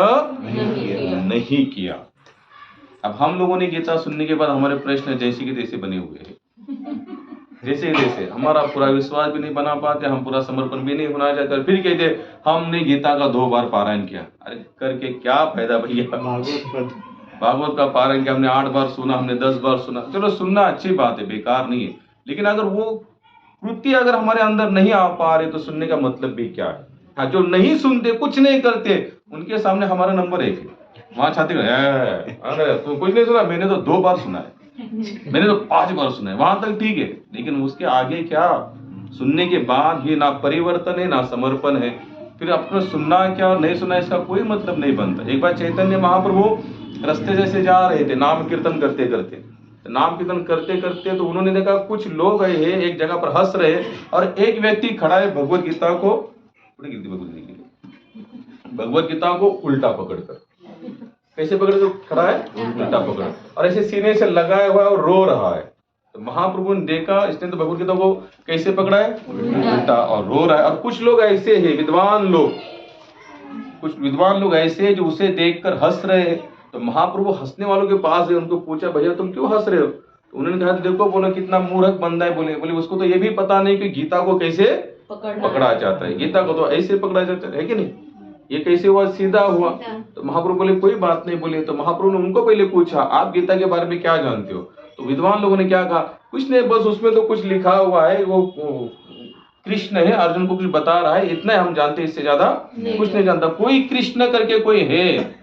नहीं किया। अब हम लोगों ने गीता सुनने के बाद हमारे प्रश्न जैसे के तैसे बने हुए हैं, जैसे के तैसे। हमारा पूरा विश्वास भी नहीं बना पाते, हम पूरा समर्पण भी नहीं होना चाहते, और फिर कहते हमने गीता का 2 बार पारायण किया। अरे करके क्या फायदा भैया? भागवत का पारायण किया, हमने 8 बार सुना, हमने 10 बार सुना, चलो सुनना अच्छी बात है, बेकार नहीं है, लेकिन अगर वो कृति अगर हमारे अंदर नहीं आ पा रहे तो सुनने का मतलब भी क्या है? हाँ, जो नहीं सुनते, कुछ नहीं करते, उनके सामने हमारा नंबर 1 है। वहां छाती अरे तू कुछ नहीं सुना, मैंने तो 2 बार सुना है, मैंने तो 5 बार सुना है, वहां तक ठीक है, लेकिन उसके आगे क्या? सुनने के बाद भी ना परिवर्तन है, ना समर्पण है, फिर अपना सुनना क्या और नहीं सुनना इसका कोई मतलब नहीं बनता। एक बार चैतन्य महाप्रभु रास्ते जैसे जा रहे थे, नाम कीर्तन करते करते, नाम कीर्तन करते करते तो उन्होंने देखा कुछ लोग आए हैं एक जगह पर हंस रहे, और एक व्यक्ति खड़ा है भगवत गीता को उल्टा पकड़कर। कैसे पकड़ खड़ा है? उल्टा पकड़, और ऐसे सीने से लगाया हुआ है और रो रहा है। तो महाप्रभु ने देखा, इसने तो भगवत गीता को कैसे पकड़ा है? उल्टा, और रो रहा है। और कुछ लोग ऐसे हैं, कुछ विद्वान लोग ऐसे हैं जो उसे देखकर हंस रहे हैं। तो महाप्रभु हंसने वालों के पास है, उनको पूछा भैया तुम क्यों हंस रहे हो? तो उन्होंने कहा देखो, बोलो कितना मूर्ख बंदा है, बोले उसको तो ये भी पता नहीं कि गीता को कैसे पकड़ा जाता है, गीता को तो ऐसे पकड़ा जाता है कि नहीं, ये कैसे हुआ? सीधा हुआ। तो महाप्रभु बोले कोई बात नहीं, बोले। तो महाप्रभु ने उनको पहले पूछा आप गीता के बारे में क्या जानते हो? तो विद्वान लोगों ने क्या कहा? कुछ नहीं, बस उसमें तो कुछ लिखा हुआ है, वो कृष्ण है, अर्जुन को कुछ बता रहा है, इतना हम जानते, इससे ज्यादा कुछ नहीं जानता। कोई कृष्ण करके कोई है,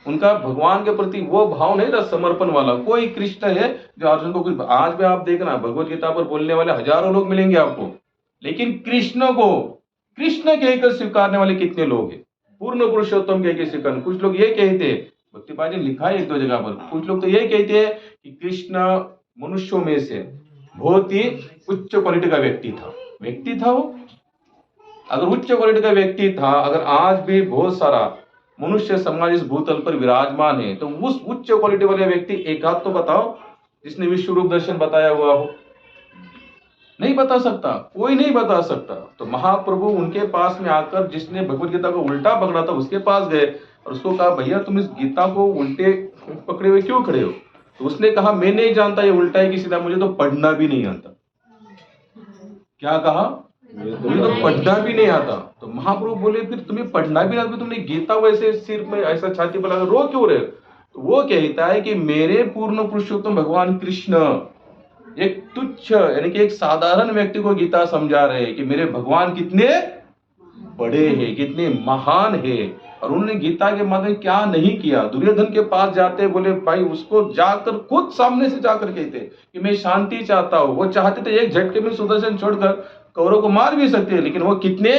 उनका भगवान के प्रति वो भाव नहीं था समर्पण वाला। कोई कृष्ण है जो अर्जुन को कुछ, आज भी आप देखना भगवत गीता पर बोलने वाले हजारों लोग मिलेंगे आपको, लेकिन कृष्ण को कृष्ण कहकर स्वीकारने वाले कितने लोग हैं? पूर्ण पुरुषोत्तम कहकर स्वीकार। कुछ लोग ये कहते, भक्तिपाद जी लिखा है 1-2 जगह पर, कुछ लोग तो ये कहते हैं कि कृष्ण मनुष्यों में से बहुत ही उच्च क्वालिटी का व्यक्ति था वो। अगर उच्च क्वालिटी का व्यक्ति था, अगर आज भी बहुत सारा मनुष्य समाज इस भूतल पर विराजमान है, तो उस उच्च क्वालिटी वाले व्यक्ति एक आध तो बताओ जिसने विश्व रूप दर्शन बताया हुआ हो। नहीं बता सकता, कोई नहीं बता सकता। तो महाप्रभु उनके पास में आकर, जिसने भगवत गीता को उल्टा पकड़ा था उसके पास गए और उसको कहा भैया तुम इस गीता को उल्टे पकड़े हुए क्यों खड़े हो? तो उसने कहा मैं नहीं जानता ये उल्टा है कि सीधा, मुझे तो पढ़ना भी नहीं आता। क्या कहा? मुझे तो पढ़ना भी नहीं आता। तो महाप्रभु बोले फिर तुम्हें पढ़ना भी नहीं आता, तुमने गीता वैसे सिर पे ऐसा छाती पर लगा रो क्यों रहे? तो वो कहता है कि मेरे पूर्ण पुरुषोत्तम भगवान कृष्ण एक तुच्छ यानी कि एक साधारण व्यक्ति को गीता समझा रहे हैं कि मेरे भगवान कितने बड़े हैं, कितने महान हैं। और उन्होंने गीता के माध्यम क्या नहीं किया। दुर्योधन के पास जाते, बोले भाई उसको जाकर खुद सामने से जाकर कहते कि मैं शांति चाहता हूँ। वो चाहते थे एक झटके में सुदर्शन छोड़कर कौरव को मार भी सकते हैं, लेकिन वो कितने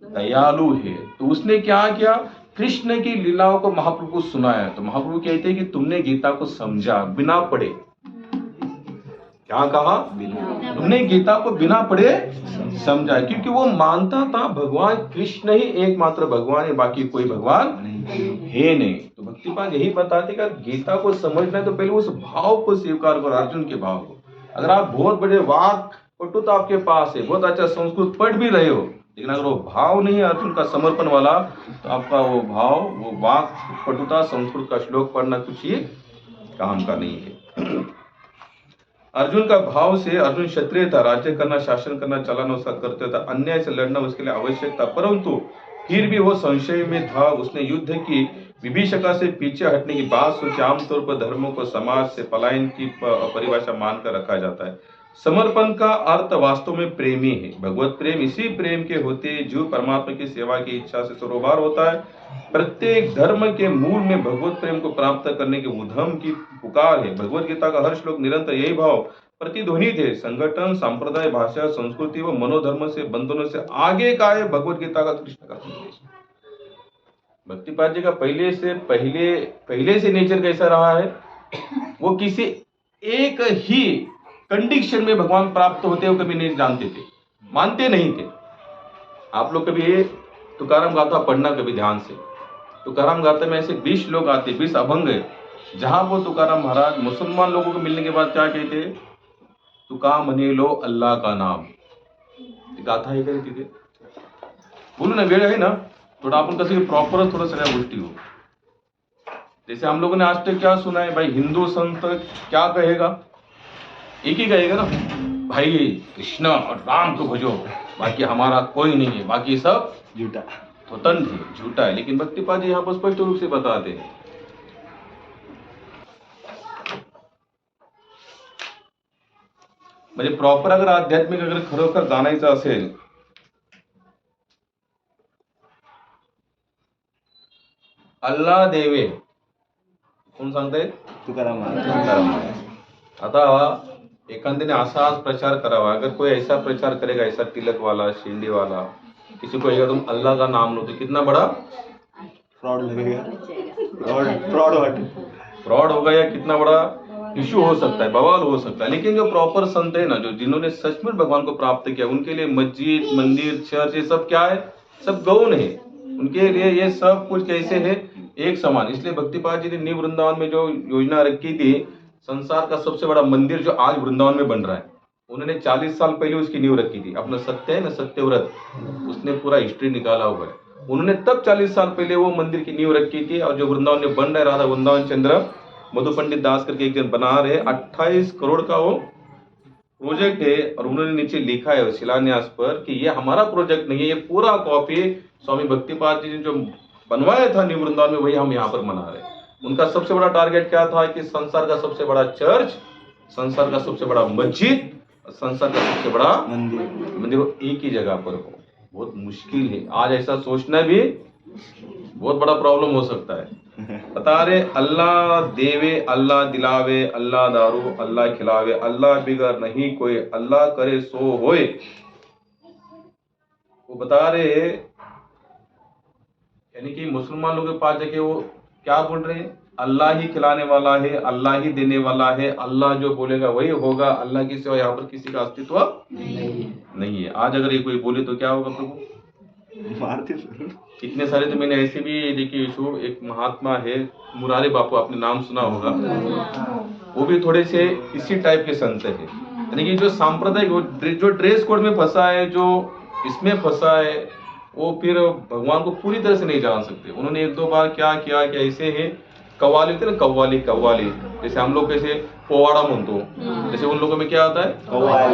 दयालु है। तो उसने क्या किया? कृष्ण की लीलाओं को महाप्रभु को सुनाया। तो महाप्रभु कहते हैं कि तुमने गीता को समझा बिना पढ़े। क्या कहा? तुमने गीता को बिना पढ़े समझा, क्योंकि वो मानता था भगवान कृष्ण ही एकमात्र भगवान है, बाकी कोई भगवान है नहीं। तो भक्तिपाद यही बताते कि गीता को समझना है तो पहले उस भाव को स्वीकार करो, अर्जुन के भाव को। अगर आप बहुत बड़े वाक पटुता आपके पास है, बहुत अच्छा संस्कृत पढ़ भी रहे हो, लेकिन अगर वो भाव नहीं है अर्जुन का समर्पण वाला, तो आपका वो भाव, वो वाक पटुता, संस्कृत का श्लोक पढ़ना कुछ ही काम का नहीं है। अर्जुन का भाव से, अर्जुन क्षत्रिय था, राज्य करना, शासन करना, चलाना उसका कर्तव्य था, अन्याय से लड़ना उसके लिए आवश्यक था, परंतु फिर भी वो संशय में था। उसने युद्ध की, विभीषका से पीछे हटने की बात सोची। आमतौर पर धर्मों को समाज से पलायन की परिभाषा मानकर रखा जाता है। समर्पण का अर्थ वास्तव में प्रेमी है। भगवत प्रेम इसी प्रेम के होते जो परमात्मा की सेवा की इच्छा से सरोबार होता है। प्रत्येक धर्म के मूल में भगवत प्रेम को प्राप्त करने के उद्यम की पुकार है। भगवत गीता का हर श्लोक निरंतर यही भाव प्रतिध्वनित है। संगठन, संप्रदाय, भाषा, संस्कृति व मनोधर्म से बंधनों से आगे का है भगवत गीता का कृष्ण का संदेश। भक्तिपाद जी का पहले से नेचर कैसा रहा है? वो किसी एक ही कंडीशन में भगवान प्राप्त होते हो कभी नहीं जानते थे, मानते नहीं थे। आप लोग कभी ये तुकाराम गाथा पढ़ना कभी ध्यान से, तुकाराम गाते में ऐसे 20 लोग आते, 20 अभंग है, जहां वो तुकाराम महाराज मुसलमान लोगों को मिलने के बाद क्या कहते, तुका म्हणे लो अल्लाह का नाम, गाथा आहे का रे तिथे? बोलू ना, वेळ आहे ना, थोड़ा अपन कसं प्रॉपर थोड़ा सगळ्या गोष्टी हो. जैसे हम लोगों ने आज तक क्या सुना है भाई, हिंदू संत क्या कहेगा, एक ही कहेगा ना, भाई कृष्ण और राम को भजो, बाकी हमारा कोई नहीं है, बाकी सब झूठा. स्वतंत्र है, झूठा है. लेकिन भक्तिपाद जी यहाँ पर स्पष्ट रूप से बताते हैं. म्हणजे प्रॉपर अगर आध्यात्मिक अगर खरोखर जाणायचं असेल, अल्लाह देवे कोण सांगताय? तुकाराम महाराज. आता एखाद्याने असाच प्रचार करावा, अगर कोई ऐसा प्रचार करेगा, ऐसा तिलक वाला, शिंडी वाला, किसी को तुम अल्लाह का नाम लो, तो कितना बड़ा फ्रॉड लगेगा. फ्रॉड फ्रॉड होगा या कितना बड़ा इशू हो सकता है, बवाल हो सकता है. लेकिन जो प्रॉपर संत है ना, जो जिन्होंने सचमुच भगवान को प्राप्त किया, उनके लिए मस्जिद, मंदिर, चर्च, ये सब क्या है, सब गौण है. उनके लिए ये सब कुछ कैसे है, एक समान. इसलिए भक्तिपाद जी ने न्यू वृंदावन में जो योजना रखी थी, संसार का सबसे बड़ा मंदिर जो आज वृंदावन में बन रहा है, उन्होंने 40 साल पहले उसकी नींव रखी थी. अपना सत्य है ना, सत्यव्रत, उसने पूरा हिस्ट्री निकाला हुआ है. उन्होंने तब 40 साल पहले वो मंदिर की नींव रखी थी. और जो वृंदावन में बन रहा है, राधा वृंदावन चंद्र मधु पंडित दास करके एक जन बना रहे, 28 करोड़ का वो प्रोजेक्ट है. और उन्होंने नीचे लिखा है शिलान्यास पर कि ये हमारा प्रोजेक्ट नहीं है, ये पूरा कॉपी स्वामी भक्तिपाद जी ने जो बनवाया था न्यू वृंदावन में, वही हम यहाँ पर बना रहे हैं. उनका सबसे बड़ा टारगेट क्या था कि संसार का सबसे बड़ा चर्च, संसार का सबसे बड़ा मस्जिद, संसार का सबसे बड़ा मंदिर एक ही जगह पर हो. बहुत मुश्किल है. आज ऐसा सोचना भी बहुत बड़ा प्रॉब्लम हो सकता है. बता रहे, अल्लाह देवे, अल्लाह दिलावे, अल्लाह दारू, अल्लाह खिलावे, अल्लाह बिगर नहीं कोई, अल्लाह करे सो होए. वो बता रहे, यानी कि मुसलमान लोगों के पास जाके वो क्या बोल रहे हैं, अल्लाह ही खिलाने वाला है, अल्लाह ही देने वाला है, अल्लाह जो बोलेगा वही होगा, अल्लाह की सिवा यहाँ पर किसी का अस्तित्व नहीं है. आज अगर ये कोई बोले तो क्या होगा प्रभु, मारते. इतने सारे तो मैंने ऐसे भी देखिए इशू. एक महात्मा है मुरारी बापू, आपने नाम सुना होगा, वो भी थोड़े से इसी टाइप के संत है. यानी कि जो सांप्रदायिक जो ड्रेस कोड में फंसा है, जो इसमें फंसा है, वो फिर भगवान को पूरी तरह से नहीं जान सकते. उन्होंने 1-2 बार क्या किया कि ऐसे है कव्वाली होते ना, कव्वाली जैसे हम लोग कैसे पोवाड़ा म्हणतो, जैसे उन लोगों में क्या आता है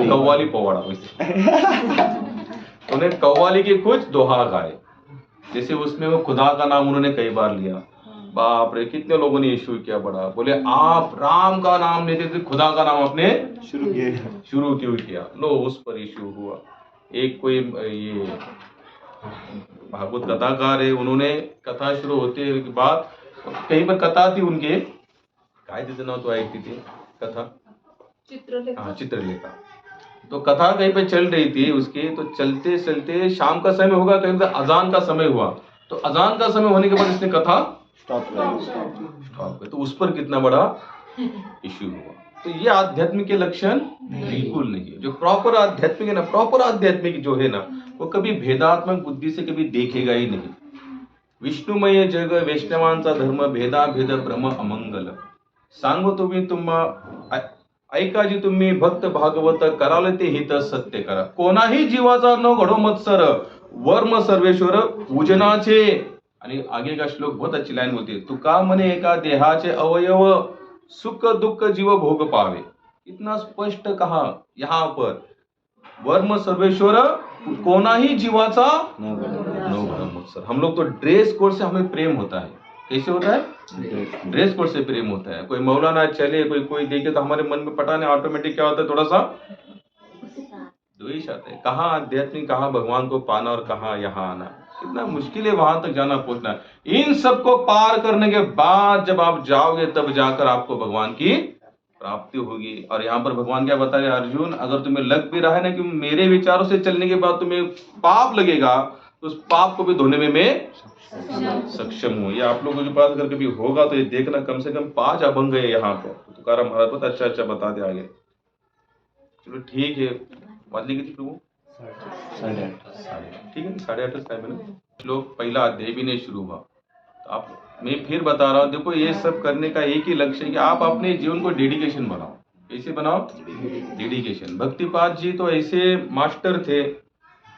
कव्वाली पोवाड़ा, वैसे उन्हें कव्वाली के कुछ दोहा गाए. जैसे उसमें वो खुदा का नाम उन्होंने कई बार लिया. बाप रे, कितने लोगों ने इशू किया बड़ा. बोले आप राम का नाम लेते थे, खुदा का नाम आपने शुरू क्यों किया. लो उस पर इशू हुआ. एक कोई ये भागवत कथाकार है, उन्होंने कथा शुरू होते के बाद कहीं पर कथा थी उनके, काय तिचं नाव तो ऐकती थी कथा, चित्रलेखा. तो कथा कहीं पे चल रही थी उसकी, तो चलते चलते शाम का समय होगा, कहीं पर अजान का समय हुआ, तो अजान का समय होने के बाद इसने कथा स्टॉप कर. तो उस पर कितना बड़ा इश्यू हुआ. तो ये आध्यात्मिक के लक्षण बिल्कुल नहीं है. जो प्रॉपर आध्यात्मिक है ना, प्रॉपर आध्यात्मिक जो है ना, वो कभी भेदात्मक बुद्धि से कभी देखेगा ही नहीं. विष्णुमय जग वैष्णवांचा धर्म, भेदाभेद भ्रम अमंगल. सांगो तुम्ही ऐका जी तुम्ही भक्त भागवत, कराल ते हित सत्य करा. कोणाही जीवाचा न घडो मत्सर, वर्म सर्वेश्वर पूजनाचे. आणि आगे का श्लोक बहुत अच्छी लाइन होती है, तुका म्हणे एका देहाचे अवयव, सुख दुःख जीव भोग पावे. इतना स्पष्ट कहा यहाँ पर, वर्म सर्वेश्वर, कोणाही जीवाचा न घडो मत्सर. हम लोग तो ड्रेस कोड से हमें प्रेम होता है. कैसे होता है, ड्रेस कोड से प्रेम होता है. कोई मौलाना चले, कोई देखे तो हमारे मन में पटाने ऑटोमेटिक क्या होता है, थोड़ा सा द्वेष आता है. कहाँ आध्यात्मिक, कहाँ भगवान को पाना और कहाँ यहाँ आना. कितना मुश्किल है वहां तक जाना, पहुंचना. इन सबको पार करने के बाद जब आप जाओगे, तब जाकर आपको भगवान की प्राप्ति होगी. और यहाँ पर भगवान क्या बता रहे, अर्जुन अगर तुम्हें लग भी रहा है ना कि मेरे विचारों से चलने के बाद तुम्हें पाप लगेगा, तो उस पाप को भी धोने में मैं सक्षम हूँ. ये आप लोगों के पास अगर कभी होगा तो ये देखना, कम से कम 5 अभंग है यहाँ पर. तुकाराम महाराज बहुत अच्छा बता दे आगे. चलो ठीक है, वाजले किती प्रभू, 8:30. ठीक है, 8:30 टाइम है ना. श्लोक पहिला अध्याय भी नहीं शुरू हुआ. तो आप, मैं फिर बता रहा हूँ, देखो ये सब करने का एक ही लक्ष्य है कि आप अपने जीवन को डेडिकेशन बनाओ। कैसे बनाओ? डेडिकेशन। भक्तिपाद जी तो ऐसे मास्टर थे,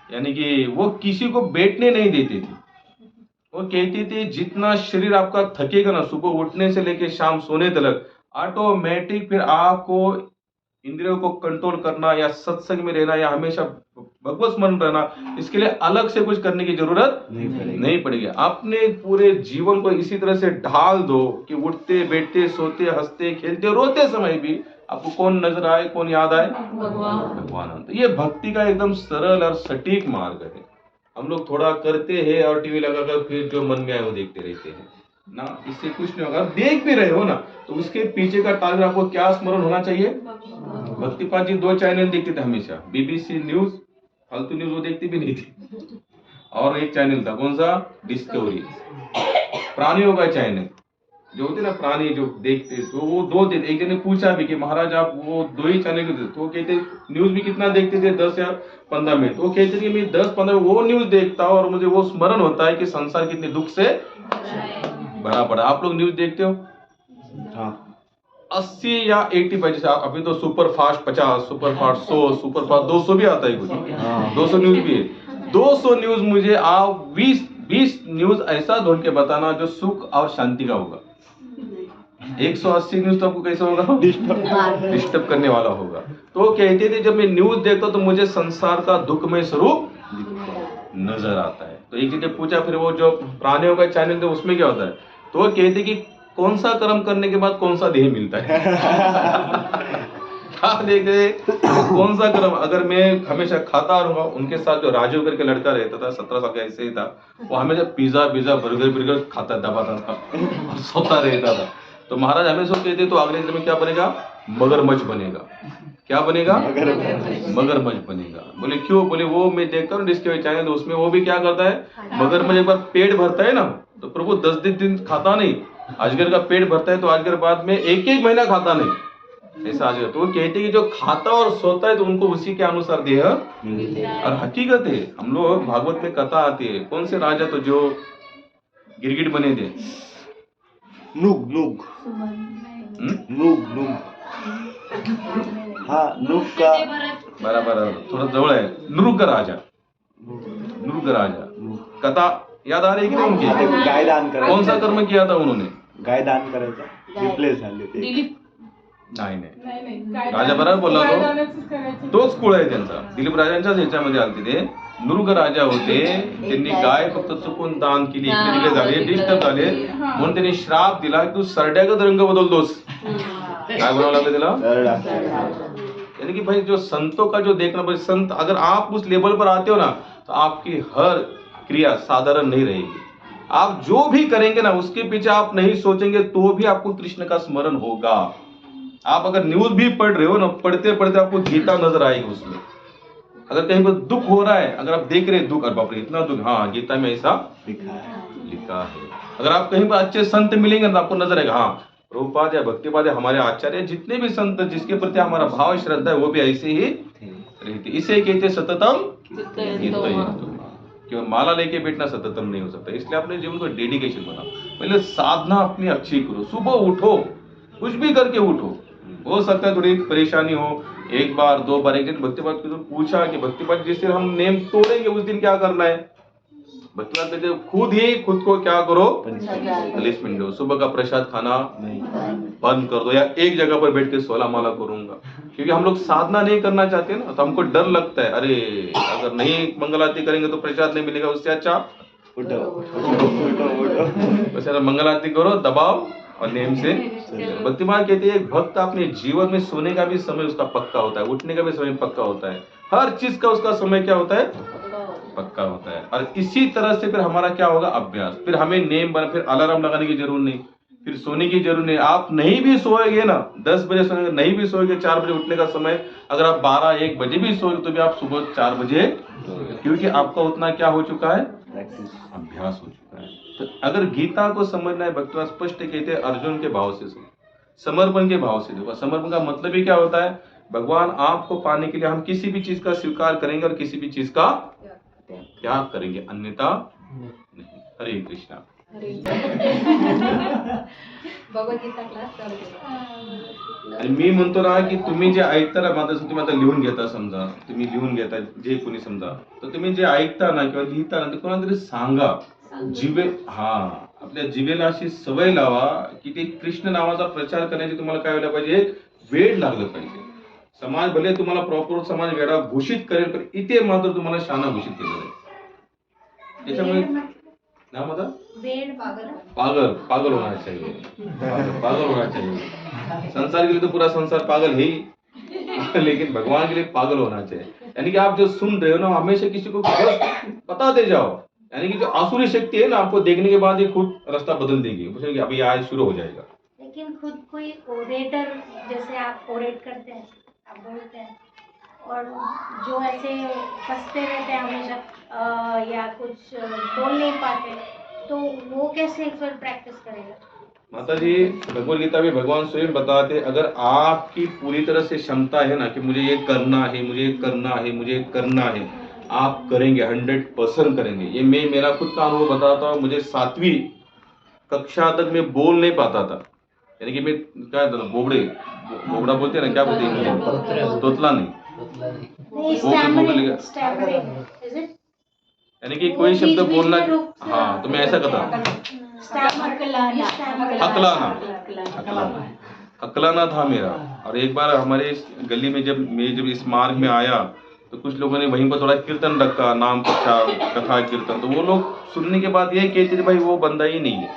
यानी कि वो किसी को बैठने नहीं देते थे। वो कहते थे जितना शरीर आपका थकेगा ना, सुबह उठने से लेके शाम सोने तक, ऑटोमेटिक फिर आपको इंद्रियों को कंट्रोल करना या सत्संग में रहना या हमेशा भगवत स्मरण रहना, इसके लिए अलग से कुछ करने की जरूरत नहीं पड़ेगी। अपने पूरे जीवन को इसी तरह से ढाल दो कि उठते बैठते सोते हंसते खेलते रोते समय भी आपको कौन नजर आए, कौन याद आए? भगवान। तो ये भक्ति का एकदम सरल और सटीक मार्ग है। हम लोग थोड़ा करते हैं और टीवी लगाकर फिर जो मन में आए वो देखते रहते हैं ना, इससे कुछ नहीं होगा। देख भी रहे हो ना, तो उसके पीछे का टारगेट आपको क्या स्मरण होना चाहिए? भक्तिपाद जी 2 चैनल देखते थे हमेशा, बीबीसी न्यूज, फालतू न्यूज वो देखती भी नहीं थी, और एक चैनल था, कौन सा? डिस्कवरी, प्राणियों का चैनल जो होते ना प्राणी जो देखते, तो वो 2 थे। एक जन ने पूछा भी कि महाराज आप वो 2 ही चैनल क्यों? तो वो कहते न्यूज भी कितना देखते थे? 10 या 15 मिनट। वो कहते थे कि मैं 10-15 वो न्यूज देखता हूँ और मुझे वो स्मरण होता है कि संसार कितने दुख से भरा पड़ा। आप लोग न्यूज देखते हो? हाँ 80 या 80 जैसे अभी तो super fast 50, super fast 100, super fast 200 भी आता है कुछ, 200 न्यूज भी है। 200 न्यूज मुझे आप 20 न्यूज ऐसा ढूंढ के बताना जो सुख और शांति का होगा। 180 न्यूज तो आपको कैसा होगा? डिस्टर्ब करने वाला होगा। तो वो कहते थे जब मैं न्यूज देखता तो मुझे संसार का दुखमय स्वरूप नजर आता है। तो एक ने पूछा फिर वो जो प्राणियों का चैनल थे उसमें क्या होता है? तो वो कहते कि कौन सा कर्म करने के बाद कौन सा देह मिलता है? क्या देख रहे? कौन सा कर्म? अगर मैं हमेशा खाता रहूंगा, उनके साथ जो राजू करके लड़का रहता था 17 साल का ऐसे ही था, वो हमेशा पिज्जा बर्गर खाता दबाता था और सोता रहता था। तो महाराज हमेशा कहते तो अगले दिन में क्या बनेगा? मगरमच्छ बनेगा। क्या बनेगा? मगरमच्छ बनेगा। बोले क्यों? बोले वो मैं देखता हूँ डिस्कवरी चैनल, उसमें वो भी क्या करता है, मगरमच्छ एक बार पेट भरता है ना तो प्रभु 10 दिन खाता नहीं, अजगर का पेट भरता है तो अजगर बाद में 1-1 महीना खाता नहीं, ऐसा अजगर। तो वो कहते कि जो खाता और सोता है तो उनको उसी के अनुसार देह, और हकीकत है। हम लोग भागवत में कथा आती है, कौन से राजा तो जो गिरगिट बने थे? नूग नूग नूग नूग हाँ नूग का बराबर थोड़ा जवळ आहे। नृग राजा, नृग राजा कथा याद आ रही है कि नहीं उनकी? गाय दान करायचं। कौन सा कर्म किया था उन्होंने? गाय दान करायचा, रिप्लेस झाले ते। नाही राजा बरोबर बोलला तो, तोच कुळ आहे त्यांचा। दिलीप राजांच्याच ह्याच्यामध्ये आलते ते। नृग राजा होते, त्यांनी गाय फक्त चुकून दान केली, इकडे तिकडे झाले, डिस्टर्ब झाले, म्हणून त्यांनी श्राप दिला की तू सरड्यागत रंग बदलतोस। काय बनावं लागलं त्याला? यानी कि भाई जो संतों का जो देखना, भाई संत अगर आप उस लेवल पर आते हो ना तो आपकी हर क्रिया साधारण नहीं रहेगी। आप जो भी करेंगे ना उसके पीछे आप नहीं सोचेंगे तो भी आपको कृष्ण का स्मरण होगा। आप अगर न्यूज भी पढ़ रहे हो ना, पढ़ते पढ़ते आपको गीता नजर आएगी उसमें। अगर कहीं पर दुख हो रहा है, अगर आप देख रहे हैं दुख, अरे बाप रे इतना दुख, हाँ गीता में ऐसा लिखा है। अगर आप कहीं पर अच्छे संत मिलेंगे ना आपको नजर आएगा, हाँ प्रभुपाद या भक्तिपाद या हमारे आचार्य जितने भी संत जिसके प्रति हमारा भाव श्रद्धा है वो भी ऐसे ही रहते। इसे कहते सततम हितयुक्तम। केवल माला लेके बैठना सततम नहीं हो सकता। इसलिए अपने जीवन को डेडिकेशन बनाओ। पहले साधना अपनी अच्छी करो, सुबह उठो, कुछ भी करके उठो। हो सकता है थोड़ी परेशानी हो, 1 बार 2 बार। एक दिन भक्तिपाद को तो पूछा कि भक्तिपाद जिस दिन हम नेम तोड़ेंगे उस दिन क्या करना है? भक्तिपाद कहते खुद ही खुद को क्या करो, पनिशमेंट दो। सुबह का प्रसाद खाना बंद कर दो, या एक जगह पर बैठ के 16 माला करूंगा। क्योंकि हम लोग साधना नहीं करना चाहते ना, तो हमको डर लगता है, अरे अगर नहीं मंगल आरती करेंगे तो प्रसाद नहीं मिलेगा, उससे अच्छा उठो बस मंगल आरती करो, दबाओ और नेम से। भक्तिमान कहते हैं भक्त अपने जीवन में सोने का भी समय उसका पक्का होता है, उठने का भी समय पक्का होता है, हर चीज का उसका समय क्या होता है, पक्का होता है। और इसी तरह से फिर हमारा क्या होगा, अभ्यास। फिर हमें नेम बना, फिर अलार्म लगाने की जरूरत नहीं, फिर सोने की जरूरत नहीं। आप नहीं भी सोएंगे ना, 10 बजे सोएंगे, नहीं भी सोएंगे 4 बजे उठने का समय, अगर आप 12-1 बजे भी सोएंगे तो भी आप सुबह 4 बजे, क्योंकि आपका उतना क्या हो चुका है, अभ्यास हो चुका है। तो अगर गीता को समझना है, भक्तवा स्पष्ट कहते हैं अर्जुन के भाव से सुनो, समर्पण के भाव से देखो। समर्पण का मतलब ही क्या होता है, भगवान आपको पाने के लिए हम किसी भी चीज का स्वीकार करेंगे और किसी भी चीज का त्याग करेंगे, अन्यथा नहीं। हरे कृष्णा। भगवद्गीता क्लास चालू केला. आणि मी म्हणतो ना की तुम्ही जे ऐकता ना माझं तुम्ही आता लिहून घेता, समजा तुम्ही लिहून घेता जे कोणी समजा, तर तुम्ही जे ऐकता ना किंवा लिहिता ना ते कोणाला तरी सांगा. आपल्या जिभेला अशी सवय लावा की ते कृष्ण नावाचा प्रचार करण्याची तुम्हाला काय व्हायला पाहिजे, एक वेळ लागलं पाहिजे. समाज भले तुम्हाला प्रॉपर समाज वेळा घोषित करेल, पण इथे मात्र तुम्हाला शाना घोषित केलं जाईल. त्याच्यामुळे ना मतलब पागल होना चाहिए. पागल होना चाहिए. संसार के लिए तो पूरा संसार पागल है ही, लेकिन भगवान के लिए पागल होना चाहिए. यानी कि आप जो सुन रहे हो ना, हमेशा किसी को बस बताते जाओ. यानी कि जो आसुरी शक्ति है ना, आपको देखने के बाद ही खुद रास्ता बदल देगी. पूछेंगे अभी आज शुरू हो जाएगा. लेकिन खुद कोई ओरेटर, जैसे आप ओरेट करते हैं, आप बोलते हैं, और जो ऐसे फंसते रहते हैं हमेशा या कुछ बोल नहीं पाते, तो वो कैसे फिर प्रैक्टिस करेगा? माता जी, भगवद गीता में भगवान स्वयं बताते, अगर आपकी पूरी तरह से क्षमता है ना कि मुझे ये करना है, मुझे ये करना है, मुझे ये करना है, आप करेंगे, 100% करेंगे. ये मैं मेरा खुद का अनुभव बताता हूँ. मुझे 7वीं कक्षा तक मैं बोल नहीं पाता था. यानी कि मैं क्या था, बोबड़ा बोलते हैं ना, क्या बोलते हैं, तोतला नहीं. यानी कि कोई शब्द बोलना, हाँ, तो मैं ऐसा करता, हकलाना था मेरा. और एक बार हमारे गली में जब इस मार्ग में आया, तो कुछ लोगों ने वहीं पर थोड़ा कीर्तन रखा, नाम कथा कीर्तन. तो वो लोग सुनने के बाद यही कहते थे भाई वो बंदा ही नहीं है,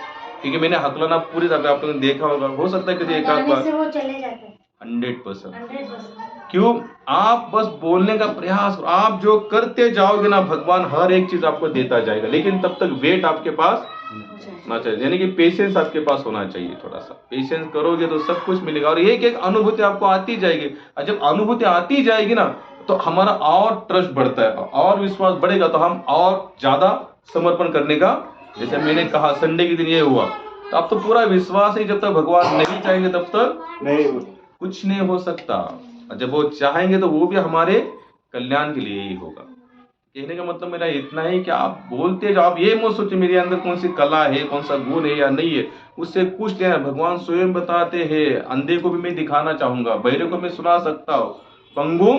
क्योंकि मैंने हकलाना पूरी तरह आप लोगों ने देखा होगा. हो सकता है कि एक आध बार 100%. क्यों? आप बस बोलने का प्रयास करो. आप जो करते जाओगे ना, भगवान हर एक चीज आपको देता जाएगा, लेकिन तब तक वेट आपके पास होना चाहिए. यानी कि पेशेंस आपके पास होना चाहिए. थोड़ा सा पेशेंस करोगे तो सब कुछ मिलेगा. और एक एक अनुभूति आपको आती जाएगी. और जब अनुभूति आती जाएगी ना, तो हमारा और ट्रस्ट बढ़ता है, और विश्वास बढ़ेगा, तो हम और ज्यादा समर्पण करने का, जैसे मैंने कहा संडे के दिन ये हुआ, तो अब तो पूरा विश्वास है. जब तक भगवान नहीं चाहेंगे तब तक कुछ नहीं हो सकता. और जब वो चाहेंगे तो वो भी हमारे कल्याण के लिए ही होगा. कहने का मतलब मेरा इतना है कि आप बोलते जाओ. आप ये मत सोचिए मेरे अंदर कौन सी कला है, कौन सा गुण है या नहीं है, उससे कुछ नहीं है. भगवान स्वयं बताते हैं, अंधे को भी मैं दिखाना चाहूंगा, बहरे को मैं सुना सकता हूँ, पंगु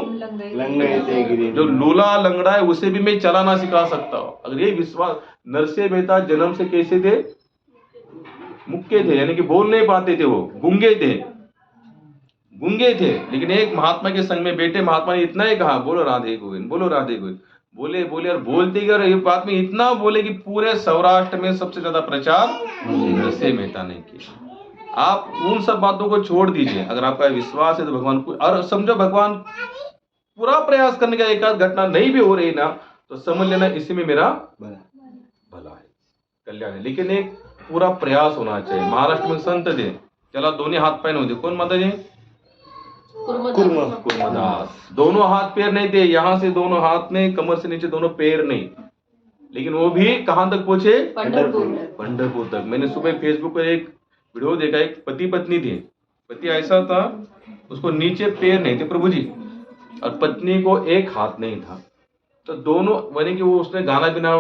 जो लूला लंगड़ा है उसे भी मैं चलाना सिखा सकता हूँ. अगर ये विश्वास, नरसिंह मेहता जन्म से कैसे थे, मुक्के थे, यानी कि बोल नहीं पाते थे, वो गूंगे थे. लेकिन एक महात्मा के संग में बैठे, महात्मा ने इतना ही कहा, बोलो राधे गोविंद, बोलो राधे गोविंद. बोले और बोलते गए, और ये बात में इतना बोले कि पूरे सौराष्ट्र में सबसे ज्यादा प्रचार नरसिंह मेहता ने किया. आप उन सब बातों को छोड़ दीजिए. अगर आपका विश्वास है तो भगवान को, और समझो भगवान पूरा प्रयास करने का एक आध घटना नहीं भी हो रही ना, तो समझ लेना इसी में मेरा भला है, कल्याण है. लेकिन एक पूरा प्रयास होना चाहिए. महाराष्ट्र में संत थे, चला दोन्ही हाथ पैर होते. कौन माता जी? कुर्मदास. दोनों हाथ पैर नहीं थे, यहाँ से दोनों हाथ में, कमर से नीचे दोनों पैर नहीं, लेकिन वो भी कहां तक पहुंचे? पंढरपुर तक. मैंने सुबह फेसबुक पर एक वीडियो देखा, एक पति पत्नी थे. पति ऐसा था, उसको नीचे पैर नहीं थे प्रभु जी, और पत्नी को एक हाथ नहीं था. तो दोनों, यानी कि वो उसने गाना बिना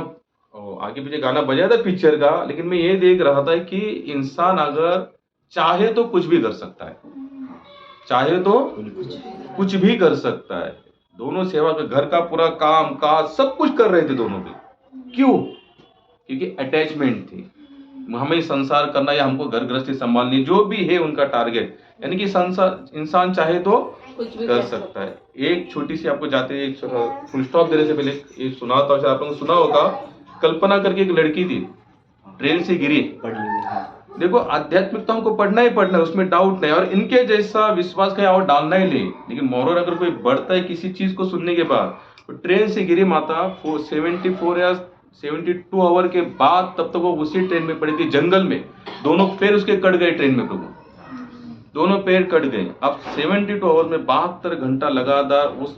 आगे पीछे गाना बजाया था पिक्चर का. लेकिन मैं ये देख रहा था कि इंसान अगर चाहे तो कुछ भी कर सकता है, चाहे तो कुछ भी कर सकता है. दोनों सेवा का, घर का पूरा काम काज सब कुछ कर रहे थे दोनों भी. क्यों? क्योंकि अटैचमेंट थी. हमें संसार करना या हमको घर गृहस्थी संभालनी, जो भी है उनका टारगेट. यानी कि संसार, इंसान चाहे तो कर सकता है. एक छोटी सी आपको जाते एक फुल स्टॉप देने से पहले एक सुनाता हूँ. आप लोगों ने सुना होगा, कल्पना करके एक लड़की थी, ट्रेन से गिरी. देखो, आध्यात्मिक तो हमको पढ़ना ही पढ़ना है, उसमें डाउट नहीं, और इनके जैसा विश्वास कहीं और डालना ही नहीं. लेकिन मोरर अगर कोई बढ़ता है किसी चीज को सुनने के बाद, तो ट्रेन से गिरी माता, 74 या 72 आवर के बाद, तब तक वो उसी ट्रेन में पड़ी थी, जंगल में. दोनों पैर उसके कट गए ट्रेन में प्रभु, दोनों पैर कट गए. अब 72 आवर में 72 घंटा लगातार उस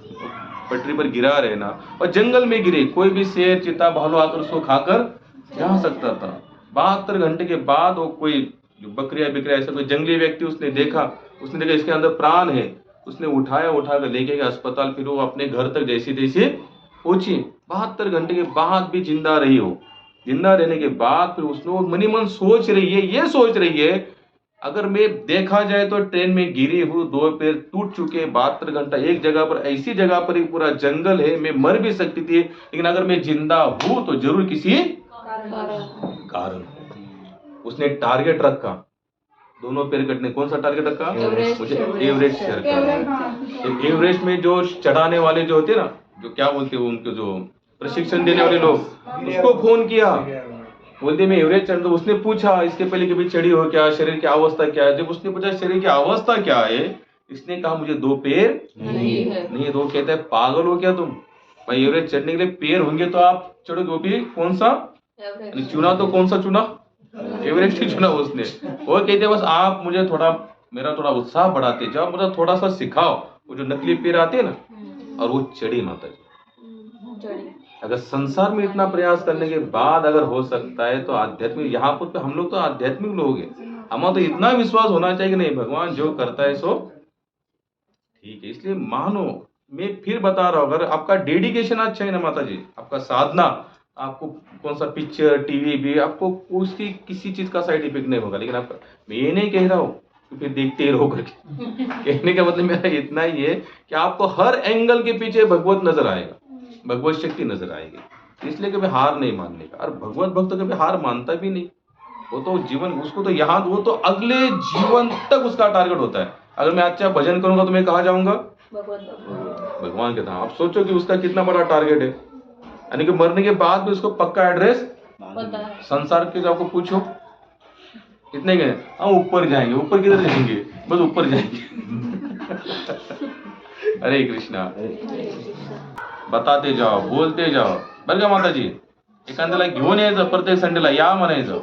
पटरी पर गिरा रहना, और जंगल में गिरे. कोई भी शेर चीता भालू आकर उसको खाकर जा सकता था. 72 घंटे के बाद वो कोई बकरिया बिकरिया ऐसा कोई जंगली व्यक्ति उसने देखा इसके अंदर प्राण है. उसने उठाकर लेके गया अस्पताल. फिर वो अपने घर तक जैसी तैसी पहुंची. 72 घंटे के बाद भी जिंदा रही हो. जिंदा रहने के बाद फिर उसने वो मनी मन सोच रही है, ये सोच रही है अगर मैं देखा जाए तो ट्रेन में गिरी हूँ, 2 पैर टूट चुके, 72 घंटा एक जगह पर, ऐसी जगह पर ही पूरा जंगल है, मैं मर भी सकती थी, लेकिन अगर मैं जिंदा हूँ तो जरूर किसी कारण। उसने टारगेट रखा, दोनों पैर कटने, कौन सा टारगेट रखा? मुझे एवरेस्ट शेयर करना। एवरेस्ट में जो चढ़ाने वाले जो होते हैं ना, जो क्या बोलते हैं उनको, जो प्रशिक्षण देने वाले लोग, उसको फोन किया, बोलते मैं एवरेस्ट चढ़। तो उसने पूछा इसके पहले कभी चढ़ी हो क्या, शरीर की अवस्था क्या है? जब उसने पूछा शरीर की अवस्था क्या है, इसने कहा मुझे 2 पैर नहीं। तो कहता है पागल हो क्या तुम, भाई एवरेस्ट चढ़ने के लिए पैर होंगे तो आप चढ़ोगे, वो भी कौन सा? चुना तो कौन सा चुना? एवरेस्ट ही चुना उसने। वो कहते बस आप मुझे थोड़ा, मेरा थोड़ा उत्साह बढ़ाते जाओ, मुझे थोड़ा सा सिखाओ, वो जो नकली पैर आते हैं ना, और वो चढ़ी माता जी। अगर संसार में इतना प्रयास करने के बाद अगर हो सकता है तो आध्यात्मिक, यहाँ पर हम लोग तो आध्यात्मिक लोग हैं, हमें तो इतना विश्वास होना चाहिए कि नहीं भगवान जो करता है सो ठीक है। इसलिए मानो, मैं फिर बता रहा हूँ, अगर आपका डेडिकेशन अच्छा है ना माता जी, आपका साधना, आपको कौन सा पिक्चर टीवी भी, आपको उसकी किसी चीज का साइड इफेक्ट नहीं होगा। लेकिन आपका, मैं ये नहीं कह रहा हूँ कि फिर देखते ही रहो करके कहने का मतलब मेरा इतना ही है कि आपको हर एंगल के पीछे भगवत नजर आएगा, भगवत शक्ति नजर आएगी। इसलिए कभी हार नहीं मानने का। और भगवत भक्त कभी हार मानता भी नहीं, वो तो जीवन, उसको तो यहाँ, वो तो अगले जीवन तक उसका टारगेट होता है। अगर मैं अच्छा भजन करूंगा तो मैं कहाँ जाऊंगा? भगवान के धाम। आप सोचो कि उसका कितना बड़ा टारगेट है, यानी कि मरने के बाद भी उसको पक्का एड्रेस संसार के, आपको पूछो कितने गए, हम ऊपर जाएंगे, ऊपर किधर जाएंगे, बस ऊपर जाएंगे हरे कृष्णा, बताते जाओ, बोलते जाओ बरं का माताजी. एखाद्याला घेऊन यायचं, प्रत्येक संडेला या म्हणायचं.